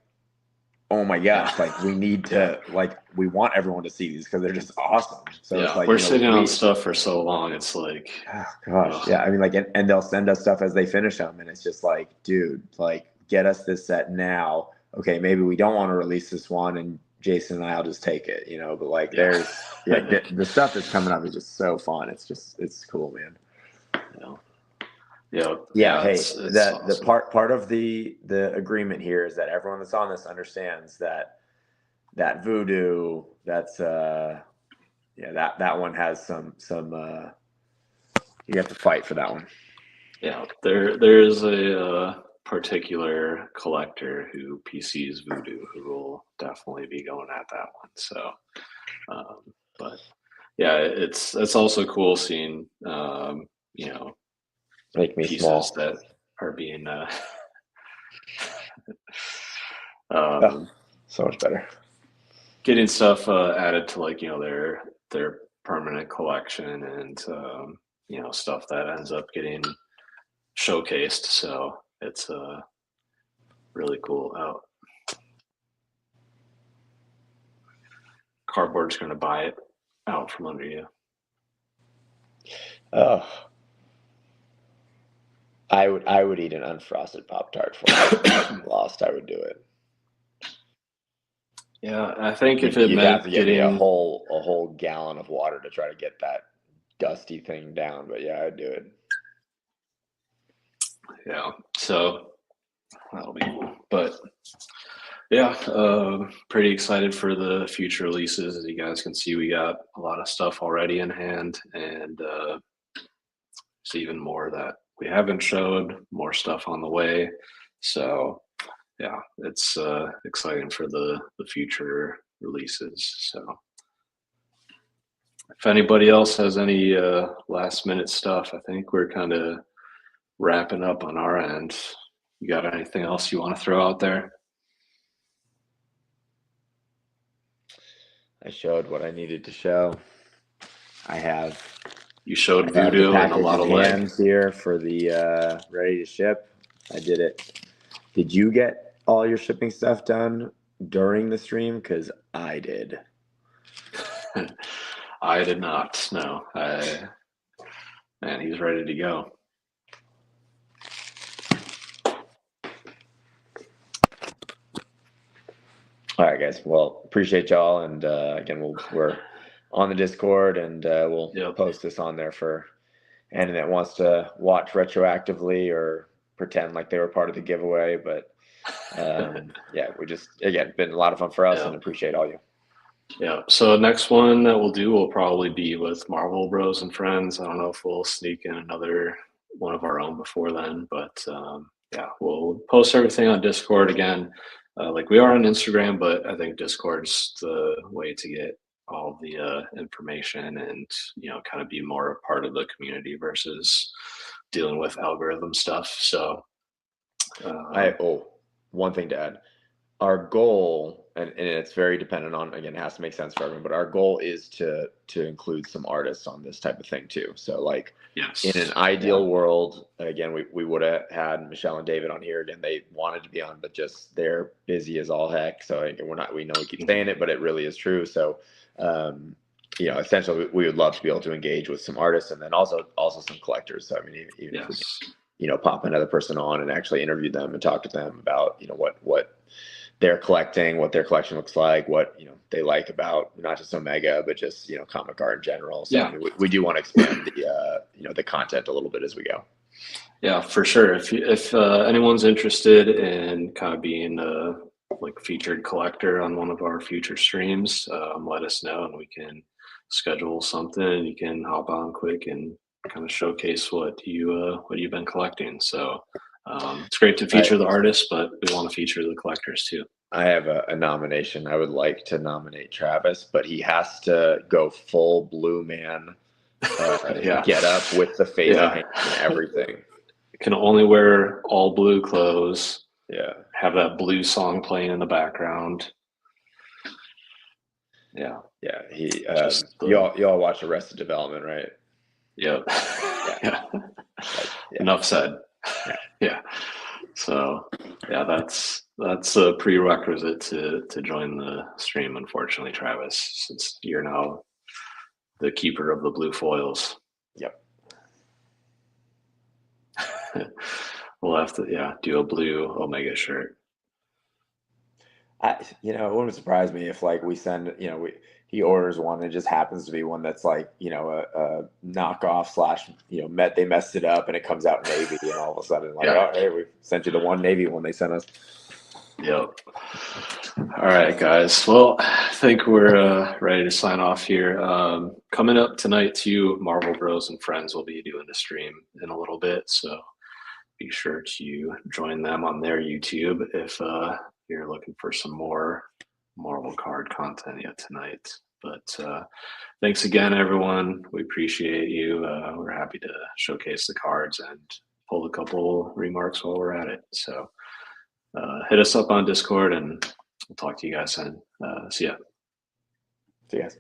oh my gosh, Yeah. like we need to, like, we want everyone to see these because they're just awesome. So it's Yeah, like, we're sitting on stuff for so long. It's like, oh gosh, yeah. I mean, like, and they'll send us stuff as they finish them, and it's just like, dude, like, get us this set now. Okay, maybe we don't want to release this one, and Jason and I'll just take it, But like, yeah. the stuff that's coming up is just so fun. It's cool, man. Yeah. Hey, It's the awesome. part of the agreement here is that everyone that's on this understands that voodoo, that's that one has some you have to fight for that one. Yeah, there's a particular collector who PCs voodoo who will definitely be going at that one. So, but yeah, it's also cool seeing Make me pieces small. that are being So much better. Getting stuff added to like their permanent collection and stuff that ends up getting showcased. So it's really cool. Out Cardboard's going to buy it out from under you. Oh, I would eat an unfrosted Pop-Tart for it. Lost, I would do it. Yeah, I think if You'd it have meant to get me getting a whole gallon of water to try to get that dusty thing down, but yeah, I'd do it. Yeah, so that'll be cool. But yeah, pretty excited for the future releases. As you guys can see, we got a lot of stuff already in hand, and there's even more that we haven't showed, more stuff on the way. So yeah, it's exciting for the future releases. So if anybody else has any last minute stuff, I think we're kind of wrapping up on our end. You got anything else you want to throw out there? I showed what I needed to show. You showed I have the voodoo and a package lot of in leg. hand here for the ready to ship. I did it. Did you get all your shipping stuff done during the stream? Because I did. I did not. No, man, he's ready to go. All right, guys. Well, appreciate y'all, and again, we're on the Discord, and we'll post this on there for anyone that wants to watch retroactively or pretend like they were part of the giveaway. But yeah, we just, again, been a lot of fun for us, and appreciate all you. Yeah. So next one that we'll do will probably be with Marvel Bros and Friends. I don't know if we'll sneak in another one of our own before then, but yeah, we'll post everything on Discord again. Like we are on Instagram, but I think Discord's the way to get all the information and kind of be more a part of the community versus dealing with algorithm stuff. So one thing to add. Our goal, and it's very dependent on, again, it has to make sense for everyone, but our goal is to include some artists on this type of thing too. So like, yes, in an ideal world, again, we would have had Michelle and David on here. Again, they wanted to be on, but just they're busy as all heck. So again, we know we keep saying it, but it really is true. So essentially we would love to be able to engage with some artists and then also some collectors. So I mean, even if we can, pop another person on and actually interview them and talk to them about what they're collecting, what their collection looks like, what they like about not just Omega, but just comic art in general. So Yeah. I mean, we do want to expand the the content a little bit as we go. Yeah, for sure. If anyone's interested in kind of being a featured collector on one of our future streams, let us know and we can schedule something. You can hop on quick and kind of showcase what you've been collecting. So it's great to feature the artists, but we want to feature the collectors too. I have a nomination. I would like to nominate Travis, but he has to go full blue man, get up with the face paint and everything. Can only wear all blue clothes. Yeah. Have that blue song playing in the background. Yeah. Yeah. Y'all watch Arrested Development, right? Yep. Yeah. Enough said. Yeah. So yeah, that's a prerequisite to join the stream, unfortunately, Travis, since you're now the keeper of the blue foils. Yep. We'll have to do a blue Omega shirt. It wouldn't surprise me if we send he orders one and it just happens to be one that's a knockoff / they messed it up and it comes out navy and all of a sudden oh hey, we sent you the one navy one they sent us. Yep. All right, guys. Well, I think we're ready to sign off here. Coming up tonight too, Marvel Bros and Friends will be doing a stream in a little bit, so be sure to join them on their YouTube if you're looking for some more Marvel card content yet tonight. But thanks again, everyone. We appreciate you. We're happy to showcase the cards and pull a couple remarks while we're at it. So hit us up on Discord and we'll talk to you guys soon. See ya. See you guys.